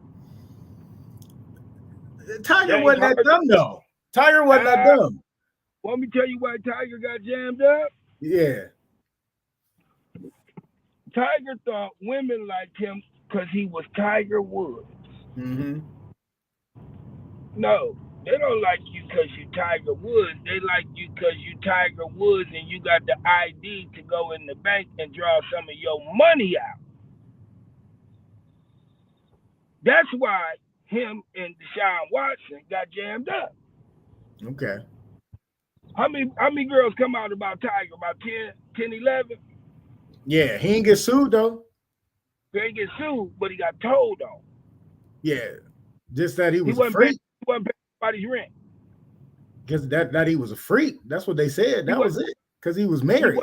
Tiger James wasn't Harden, that dumb though. Tiger wasn't that dumb. Want me to tell you why Tiger got jammed up? Yeah. Tiger thought women liked him because he was Tiger Woods. Mm-hmm. No, they don't like you because you Tiger Woods. They like you because you Tiger Woods and you got the ID to go in the bank and draw some of your money out. That's why him and Deshaun Watson got jammed up. Okay. How many girls come out about Tiger? About 10, 11? Yeah, he ain't get sued though. He ain't get sued, but he got told on. Yeah. Just that he was a freak. He wasn't paying anybody's rent. Because that he was a freak. That's what they said. That was it. Because he was married.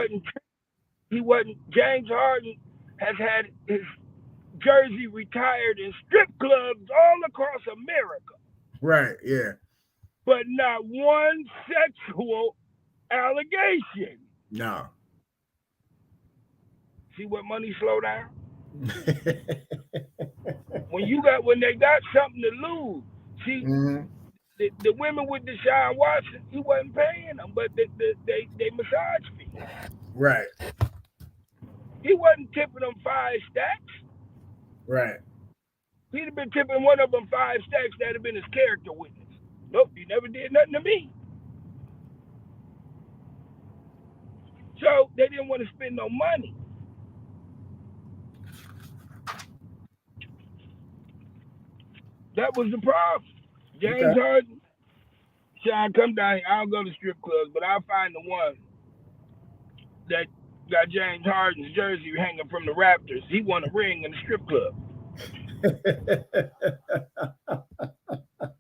He wasn't. James Harden has had his jersey retired in strip clubs all across America. Right, yeah. But not one sexual allegation. No. See what money slow down? when they got something to lose. See, mm-hmm. the women with Deshaun Watson, he wasn't paying them, but they massage fee. Right. He wasn't tipping them 5 stacks. Right. He'd have been tipping one of them 5 stacks. That'd have been his character witness. Nope, he never did nothing to me. So they didn't want to spend no money. That was the problem. James Harden, Sean, come down here. I don't go to strip clubs, but I'll find the one that got James Harden's jersey hanging from the Raptors. He won a ring in the strip club.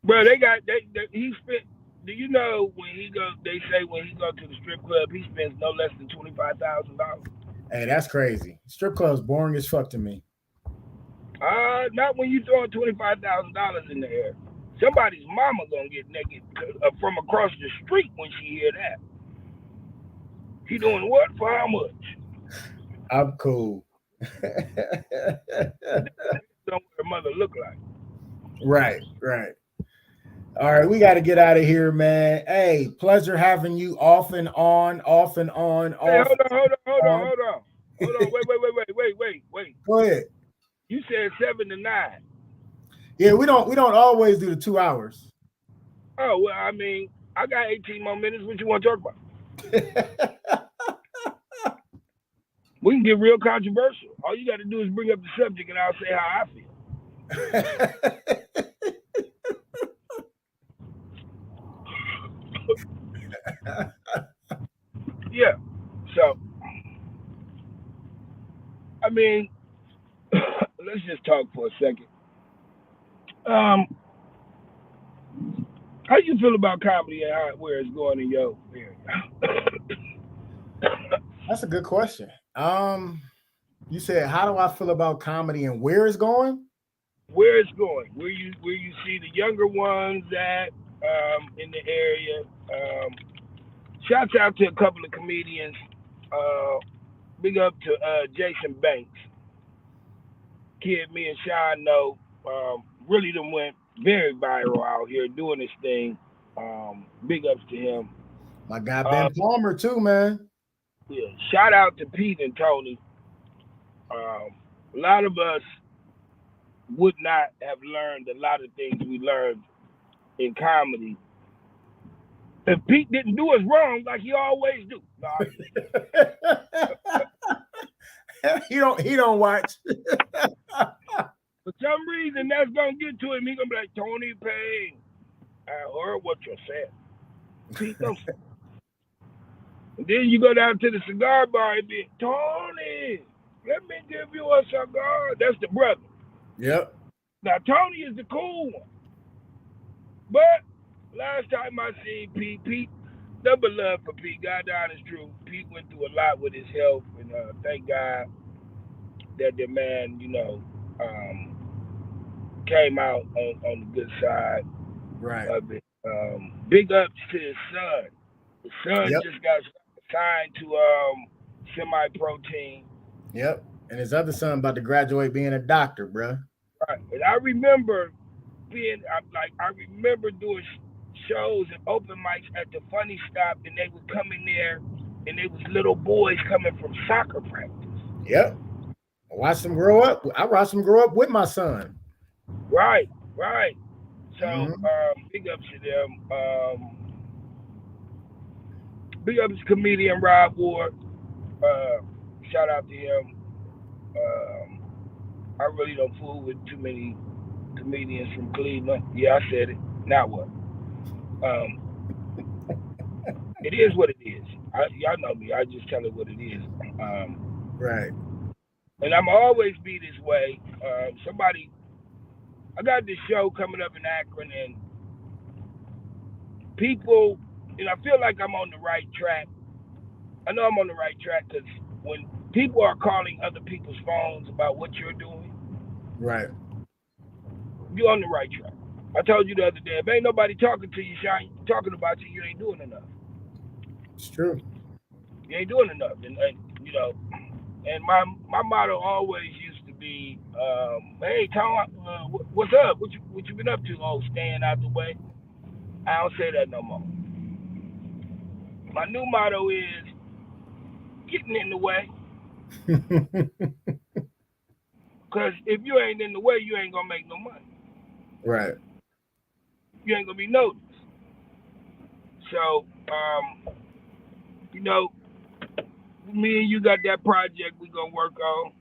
Bro, he spent. Do you know when he go? They say when he go to the strip club, he spends no less than $25,000. Hey, that's crazy. Strip club's boring as fuck to me. Not when you throwing $25,000 in the air. Somebody's mama gonna get naked from across the street when she hear that. He doing what for how much? I'm cool. Don't what her mother look like. Right. All right, we got to get out of here, man. Hey, pleasure having you off and on. Hey, hold on. Hold on, wait. Go ahead. You said 7 to 9. Yeah, we don't always do the 2 hours. Oh well, I mean, I got 18 more minutes. What you want to talk about? We can get real controversial. All you got to do is bring up the subject, and I'll say how I feel. Yeah. So, I mean, let's just talk for a second. How you feel about comedy and where it's going in your area? That's a good question. You said, how do I feel about comedy and where it's going? Where it's going? Where you see the younger ones at in the area? Shouts out to a couple of comedians. Big up to Jason Banks. Kid, me and Sean know. Really done went very viral out here doing this thing. Big ups to him. My guy Ben Palmer too, man. Yeah. Shout out to Pete and Tony. A lot of us would not have learned a lot of things we learned in comedy if Pete didn't do us wrong like he always do. No, he don't watch. for some reason, that's gonna get to him. He gonna be like, Tony Payne, I heard what you said. Pete don't say. And then you go down to the cigar bar and be, Tony, let me give you a cigar. That's the brother. Yep. Now Tony is the cool one. But last time I seen Pete, double love for Pete. God down is true. Pete went through a lot with his health, and thank God that the man, came out on the good side of it. Big ups to his son. His son just got signed to semi-pro team. Yep. And his other son about to graduate being a doctor, bro. Right. And I remember I remember doing shows and open mics at the Funny Stop, and they would come in there, and they was little boys coming from soccer practice. Yep. I watched them grow up. I watched them grow up with my son. Right. So big ups to them. Big ups to comedian Rob Ward. Shout out to him. I really don't fool with too many comedians from Cleveland. Yeah, I said it. Now what? It is what it is. Y'all know me. I just tell it what it is. Right. And I'm always be this way. I got this show coming up in Akron, and people, and I feel like I'm on the right track. I know I'm on the right track because when people are calling other people's phones about what you're doing, right, you're on the right track. I told you the other day, if ain't nobody talking to you, Shine, talking about you, you ain't doing enough. It's true. You ain't doing enough, and and my motto always used to be, hey Tom, what's up? What you been up to? Oh, staying out the way. I don't say that no more. My new motto is getting in the way. Because if you ain't in the way, you ain't gonna make no money. Right. You ain't gonna be noticed. So, me and you got that project we gonna work on.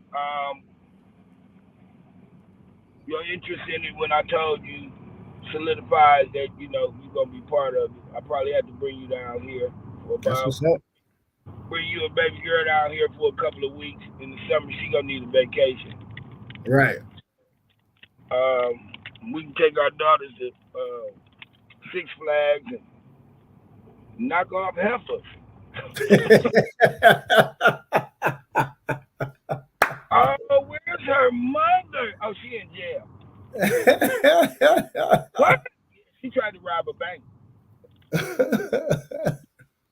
Your interest in it when I told you solidifies that you're gonna be part of it. I probably have to bring you down here for That's what's up. Bring you and baby girl down here for a couple of weeks. In the summer, she gonna need a vacation. Right. We can take our daughters to Six Flags and knock off heifers. Oh, where's her mother? Oh, she in jail. What? She tried to rob a bank.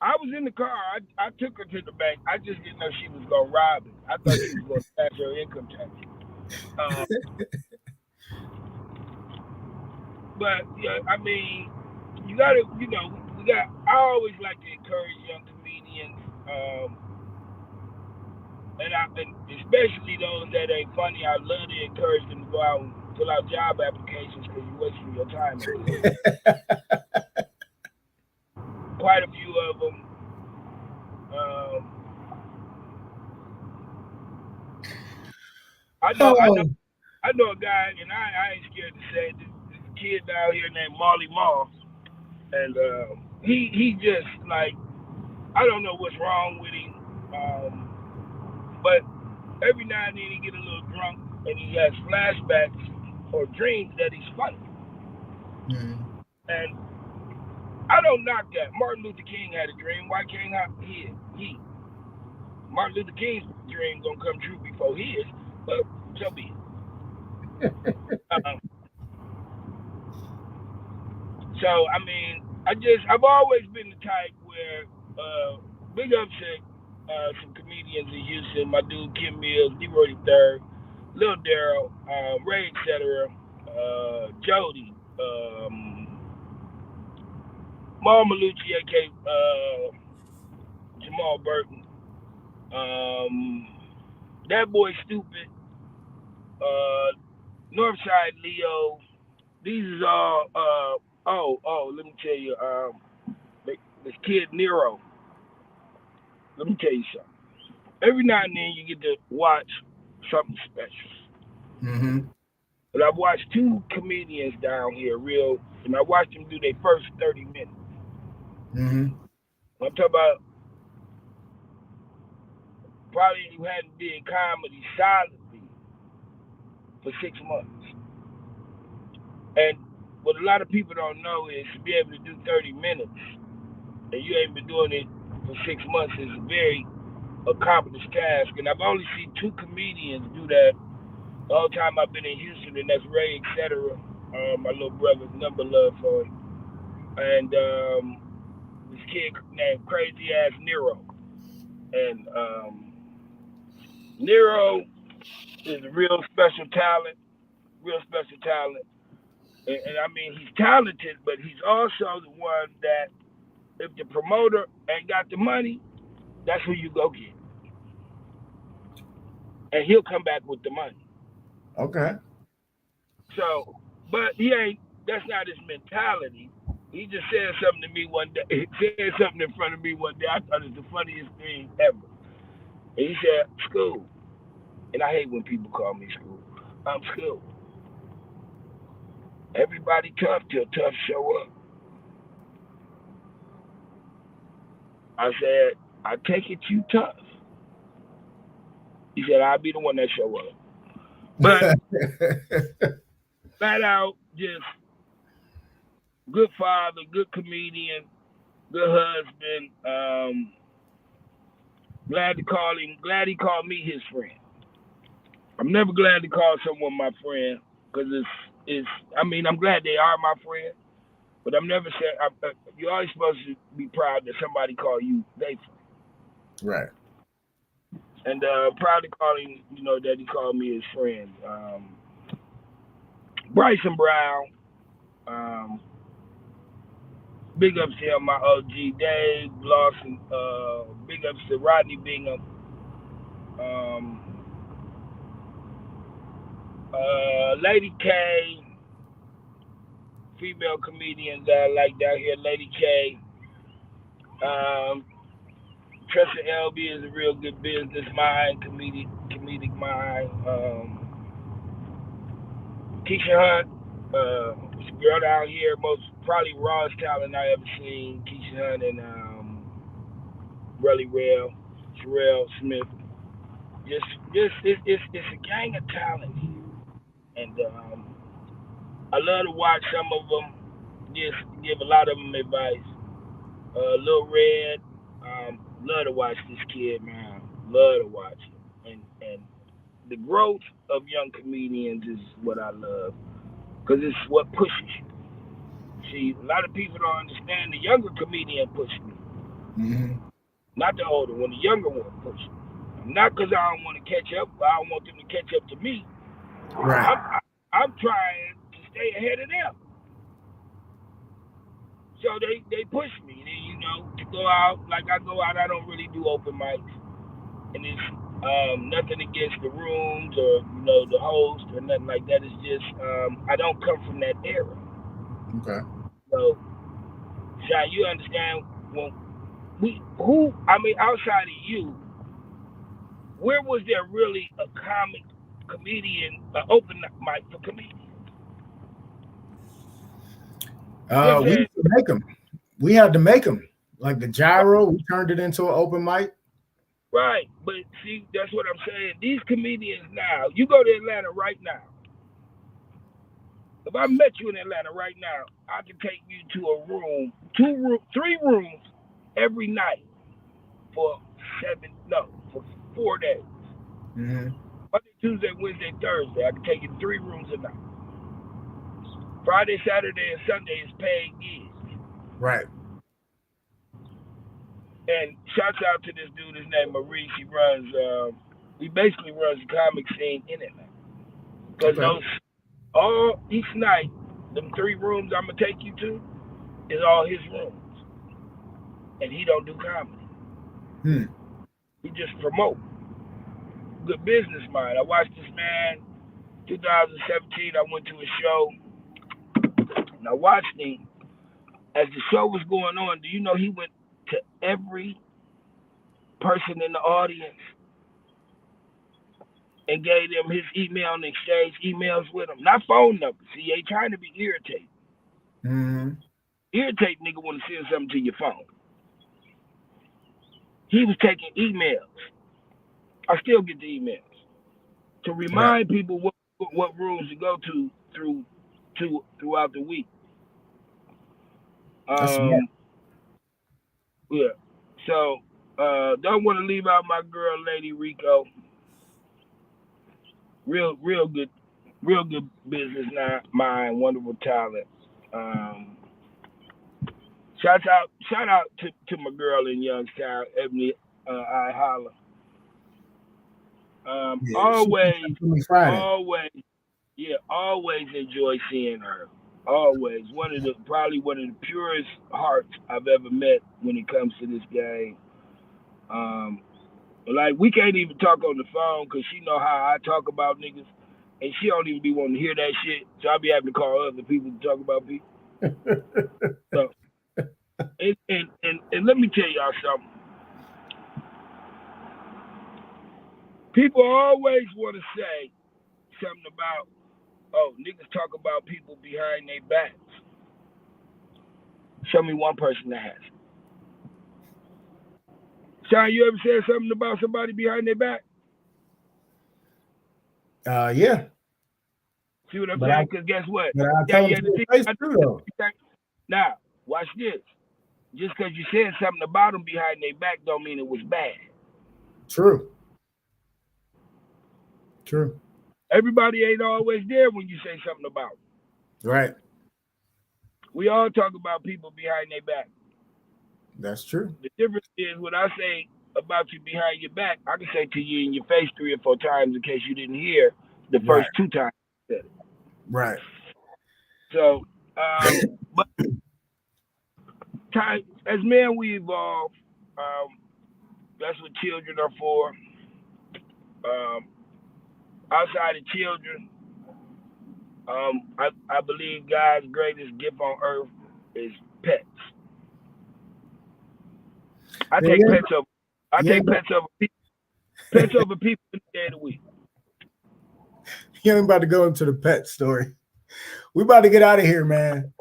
I was in the car. I took her to the bank. I just didn't know she was going to rob it. I thought she was going to pass her income tax. But, yeah, I mean, you got to, I always like to encourage young comedians. and especially those that ain't funny, I love to encourage them to go out and fill out job applications because you're wasting your time. Quite a few of them. I know a guy, and I ain't scared to say it. This kid down here named Marley Moss, and he just like, I don't know what's wrong with him, but every now and then he get a little drunk and he has flashbacks or dreams that he's funny. Mm-hmm. And I don't knock that. Martin Luther King had a dream. Why can't he? Martin Luther King's dream gonna come true before his, but so be it. So I mean, I've always been the type where big ups to some comedians in Houston. My dude Kim Mills, Leroy III, Lil Daryl, Ray, etc. Jody, Maul Malucci, aka Jamal Burton, that boy Stupid, Northside Leo. These is all. Let me tell you, this kid Nero. Let me tell you something. Every now and then you get to watch something special. Mm-hmm. But I've watched two comedians down here, and I watched them do their first 30 minutes. Mm-hmm. I'm talking about probably you hadn't did comedy solidly for 6 months. And what a lot of people don't know is to be able to do 30 minutes and you ain't been doing it for 6 months is a very accomplished task. And I've only seen two comedians do that the whole time I've been in Houston, and that's Ray, etc. My little brother, number love for him. And this kid named Crazy Ass Nero. And Nero is a real special talent. And I mean, he's talented, but he's also the one that if the promoter ain't got the money, that's who you go get. And he'll come back with the money. Okay. So, but that's not his mentality. He just said something to me one day. He said something in front of me one day. I thought it was the funniest thing ever. And he said, School. And I hate when people call me School. I'm School. Everybody tough till tough show up. I said, I take it you tough. He said, I'll be the one that show up. But flat out, just good father, good comedian, good husband. Glad he called me his friend. I'm never glad to call someone my friend because I'm glad they are my friend, but I'm never said, you're always supposed to be proud that somebody call you their friend. Right. And proud to call him, that he called me his friend. Bryson Brown, big ups to him, my OG Dave Lawson, big ups to Rodney Bingham. Lady K, female comedians that I like down here, Lady K. Trisha Elby is a real good business mind, comedic mind. Keisha Hunt, this girl down here, most probably rawest talent I ever seen. Keisha Hunt and Sherelle Smith. It's a gang of talent here, and I love to watch some of them. Just give a lot of them advice. Lil Red, love to watch this kid, man. Love to watch him, and the growth of young comedians is what I love, because it's what pushes you. See, a lot of people don't understand the younger comedian pushed me, not the older one. The younger one pushed me. Not because I don't want to catch up, but I don't want them to catch up to me. Right. I'm trying to stay ahead of them. So they push me, to go out. Like I go out, I don't really do open mics, and it's Nothing against the rooms or the host or nothing like that. It's just I don't come from that era. Okay. So, Sean, you understand when outside of you, where was there really a comedian, open mic for comedians? We used to make them. We had to make them. Like the gyro, we turned it into an open mic. Right, but see, that's what I'm saying. These comedians now, you go to Atlanta right now. If I met you in Atlanta right now, I can take you to a room, 3 rooms every night for 4 days. Mm-hmm. Monday, Tuesday, Wednesday, Thursday. I can take you to 3 rooms a night. Friday, Saturday, and Sunday is paid gigs. Right. And shouts out to this dude. His name Maurice. He basically runs the comic scene in Atlanta. Because each night, them 3 rooms I'm gonna take you to is all his rooms, and he don't do comedy. He just promote. Good business mind. I watched this man. 2017, I went to a show, and I watched him. As the show was going on, do you know he went to every person in the audience and gave them his email and exchanged emails with them? Not phone numbers. See, they trying to be irritating. Irritate nigga want to send something to your phone. He was taking emails. I still get the emails to remind people what rooms to go to throughout the week. Yeah. So don't want to leave out my girl, Lady Rico. Real good business mind, wonderful talent. Shout out to my girl in Youngstown, Ebony I Holla. Always enjoy seeing her. Always probably one of the purest hearts I've ever met when it comes to this game. Like we can't even talk on the phone because she know how I talk about niggas, and she don't even be wanting to hear that shit. So I be having to call other people to talk about people. So, and let me tell y'all something. People always want to say something about, niggas talk about people behind their backs. Show me one person that has it. Sean, you ever said something about somebody behind their back? Yeah. See what I'm saying? Because guess what? Now, watch this. Just because you said something about them behind their back don't mean it was bad. True. Everybody ain't always there when you say something about them. Right. We all talk about people behind their back. That's true. The difference is when I say about you behind your back, I can say to you in your face 3 or 4 times in case you didn't hear the first 2 times I said it. Right. So, but time, as men, we evolve. That's what children are for. Outside of children, I believe God's greatest gift on earth is pets. I take pets over people. Pets over people any day of the week. You ain't about to go into the pet story. We about to get out of here, man.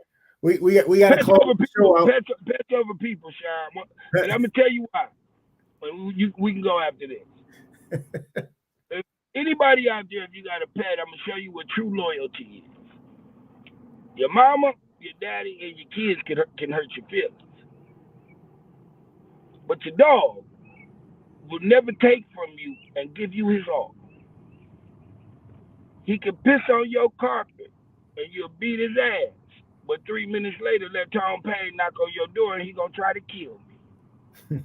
We got to close the show out. Pets over people, Sean. And I'm gonna tell you why. We can go after this. If anybody out there, if you got a pet, I'm gonna show you what true loyalty is. Your mama, your daddy, and your kids can hurt your feelings, but your dog will never take from you and give you his all. He can piss on your carpet and you'll beat his ass, but 3 minutes later, let Tom Payne knock on your door and he gonna try to kill me.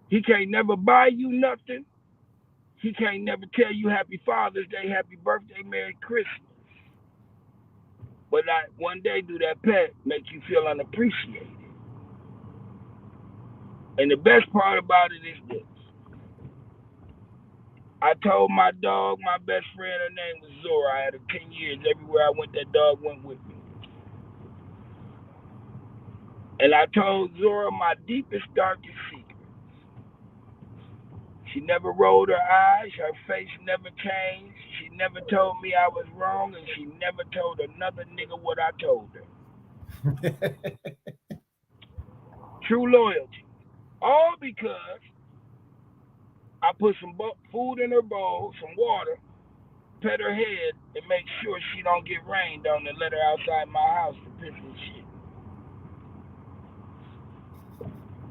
He can't never buy you nothing. He can't never tell you Happy Father's Day, Happy Birthday, Merry Christmas. But one day, do that pet make you feel unappreciated? And the best part about it is this. I told my dog, my best friend, her name was Zora. I had her 10 years. Everywhere I went, that dog went with me. And I told Zora my deepest, darkest secret. She never rolled her eyes. Her face never changed. She never told me I was wrong, and she never told another nigga what I told her. True loyalty. All because I put some food in her bowl, some water, pet her head, and make sure she don't get rained on and let her outside my house to piss and shit.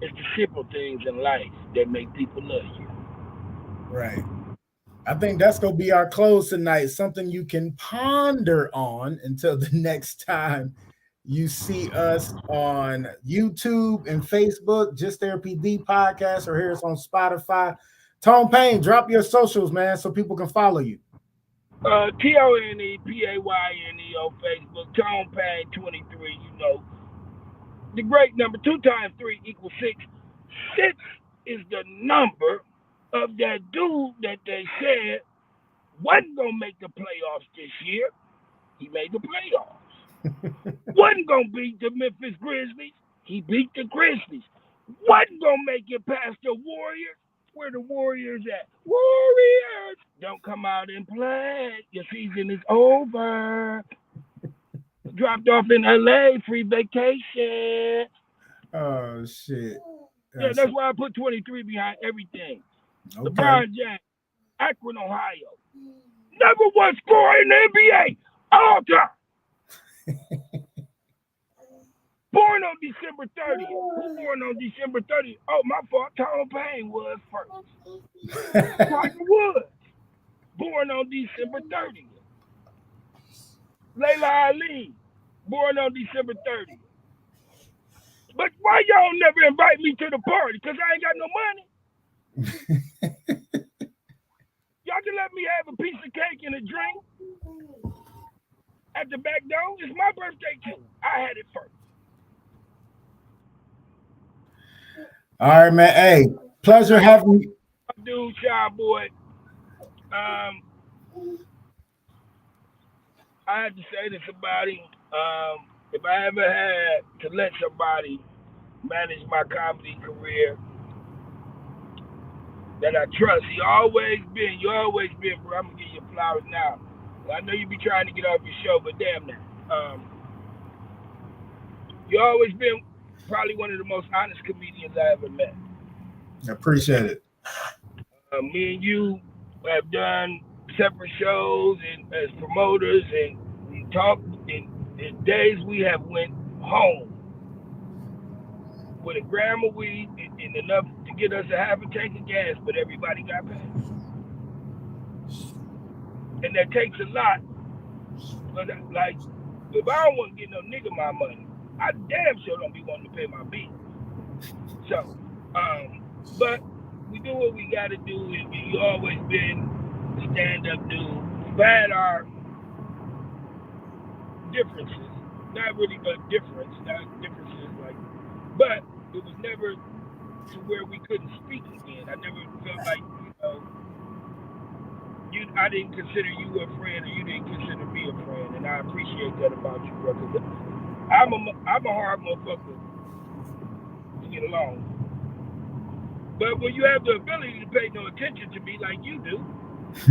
It's the simple things in life that make people love you. Right. I think that's going to be our close tonight. Something you can ponder on until the next time you see us on YouTube and Facebook, Just Therapy the Podcast, or hear us on Spotify. Tone Payne, drop your socials, man, so people can follow you. TONEPAYNE on Facebook. Tone Payne 23. You know the great number. 2 times 3 equals 6. 6 is the number of that dude that they said wasn't gonna make the playoffs this year. He made the playoffs. Wasn't gonna beat the Memphis Grizzlies. He beat the Grizzlies. Wasn't gonna make it past the Warriors. Where the Warriors at? Warriors! Don't come out and play. Your season is over. Dropped off in LA, free vacation. Oh, shit. Yeah, that's why I put 23 behind everything. Okay. LeBron James, Akron, Ohio. Number one scorer in the NBA all time. Born on December 30th. Who born on December 30th? Oh, my fault. Tone Payne was first. Tiger Woods. Born on December 30th. Layla Ali. Born on December 30th. But why y'all never invite me to the party? Because I ain't got no money. Y'all can let me have a piece of cake and a drink at the back door. It's my birthday too. I had it first. All right, man. Hey, pleasure having you. Dude, Shy Boy. I had to say to somebody, if I ever had to let somebody manage my comedy career that I trust, you always been, bro. I'm gonna give you flowers now. I know you be trying to get off your show, but damn that. You always been probably one of the most honest comedians I ever met. I appreciate it. Me and you have done separate shows and as promoters, and we talked in days we have went home with a gram of weed and enough to get us a half a tank of gas, but everybody got paid. And that takes a lot. But like, if I don't want to get no nigga my money, I damn sure don't be wanting to pay my bills. So, but we do what we got to do, and you always been a stand-up dude. We've had our differences, not really a difference, not differences like, but it was never to where we couldn't speak again. I never felt like, I didn't consider you a friend, or you didn't consider me a friend, and I appreciate that about you, brother. I'm a hard motherfucker to get along. But when you have the ability to pay no attention to me like you do,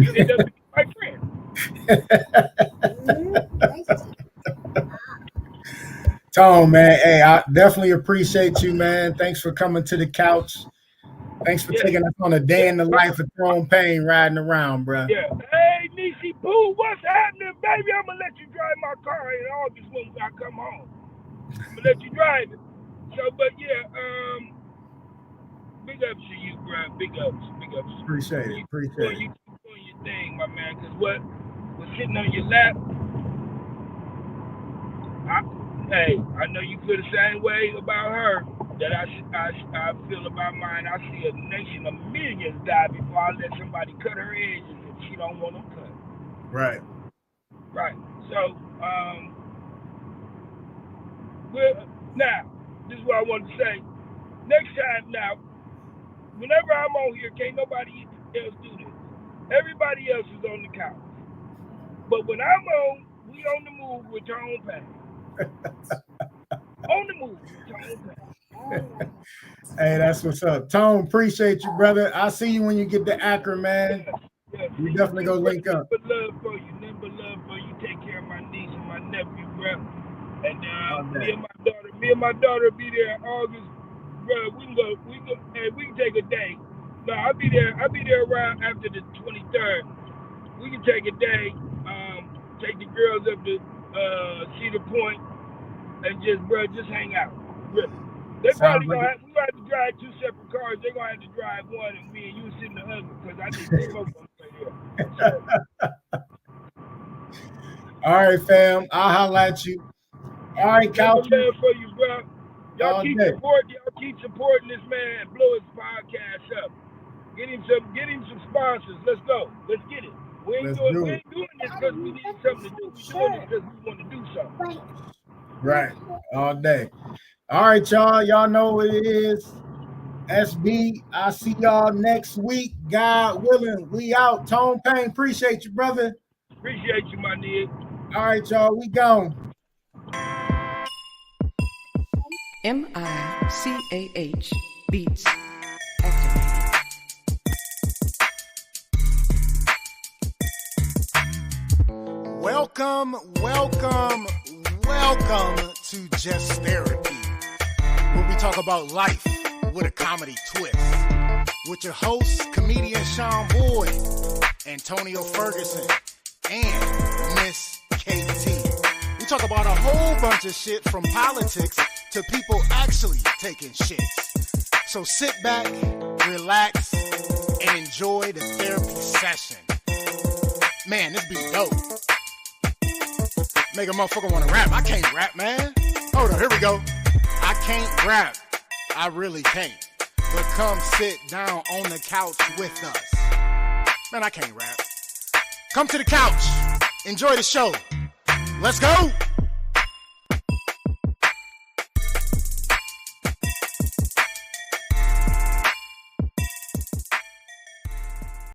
you end up being my friend. Tone, man, hey, I definitely appreciate you, man. Thanks for coming to the couch. Thanks for taking us on a day in the life of Tone Payne riding around, bro. Yeah. Hey, Nisi Pooh, what's happening, baby? I'm going to let you drive my car in August when I come home. I'm going to let you drive it. So, but yeah, big ups to you, bro. Big ups. Appreciate it. You doing your thing, my man, because what was sitting on your lap, I know you feel the same way about her that I feel about mine. I see a nation of millions die before I let somebody cut her edges if she don't want them cut. Right. So, well, now, this is what I want to say. Next time, now, whenever I'm on here, can't nobody else do this. Everybody else is on the couch. But when I'm on, we on the move with Tone Payne. On the move with Tone Payne. Hey, that's what's up. Tone, appreciate you, brother. I'll see you when you get to Akron, man. Yeah, We definitely go link up. Nothing but love for you. Nothing but love for you. Take care of my niece and my nephew, bro. And me and my daughter be there in August, bro. We can take a day. No, I'll be there around after the 23rd. We can take a day, take the girls up to Cedar Point and just hang out. Really. They probably we gonna have to drive 2 separate cars. They're gonna have to drive one, and me and you sit in the other because I need to smoke on the way. All right, fam. I'll holla at you. All right, Couch. Love for you, bro. Y'all keep supporting this man and blow his podcast up. Get him some sponsors. Let's go. Let's get it. We ain't doing this because we need something to do. We're doing this because we want to do something. Right. All day. All right, y'all. Y'all know what it is. SB. I'll see y'all next week. God willing. We out. Tone Payne. Appreciate you, brother. Appreciate you, my nigga. All right, y'all. We gone. MICAH Beats activated. Welcome to Just Therapy, where we talk about life with a comedy twist. With your hosts, comedian Sean Boyd, Antonio Ferguson, and Miss KT. We talk about a whole bunch of shit from politics to people actually taking shits. So sit back, relax, and enjoy the therapy session. Man, this be dope. Make a motherfucker want to rap. I can't rap, man. Hold on, here we go. I can't rap. I really can't. But come sit down on the couch with us. Man, I can't rap. Come to the couch. Enjoy the show. Let's go.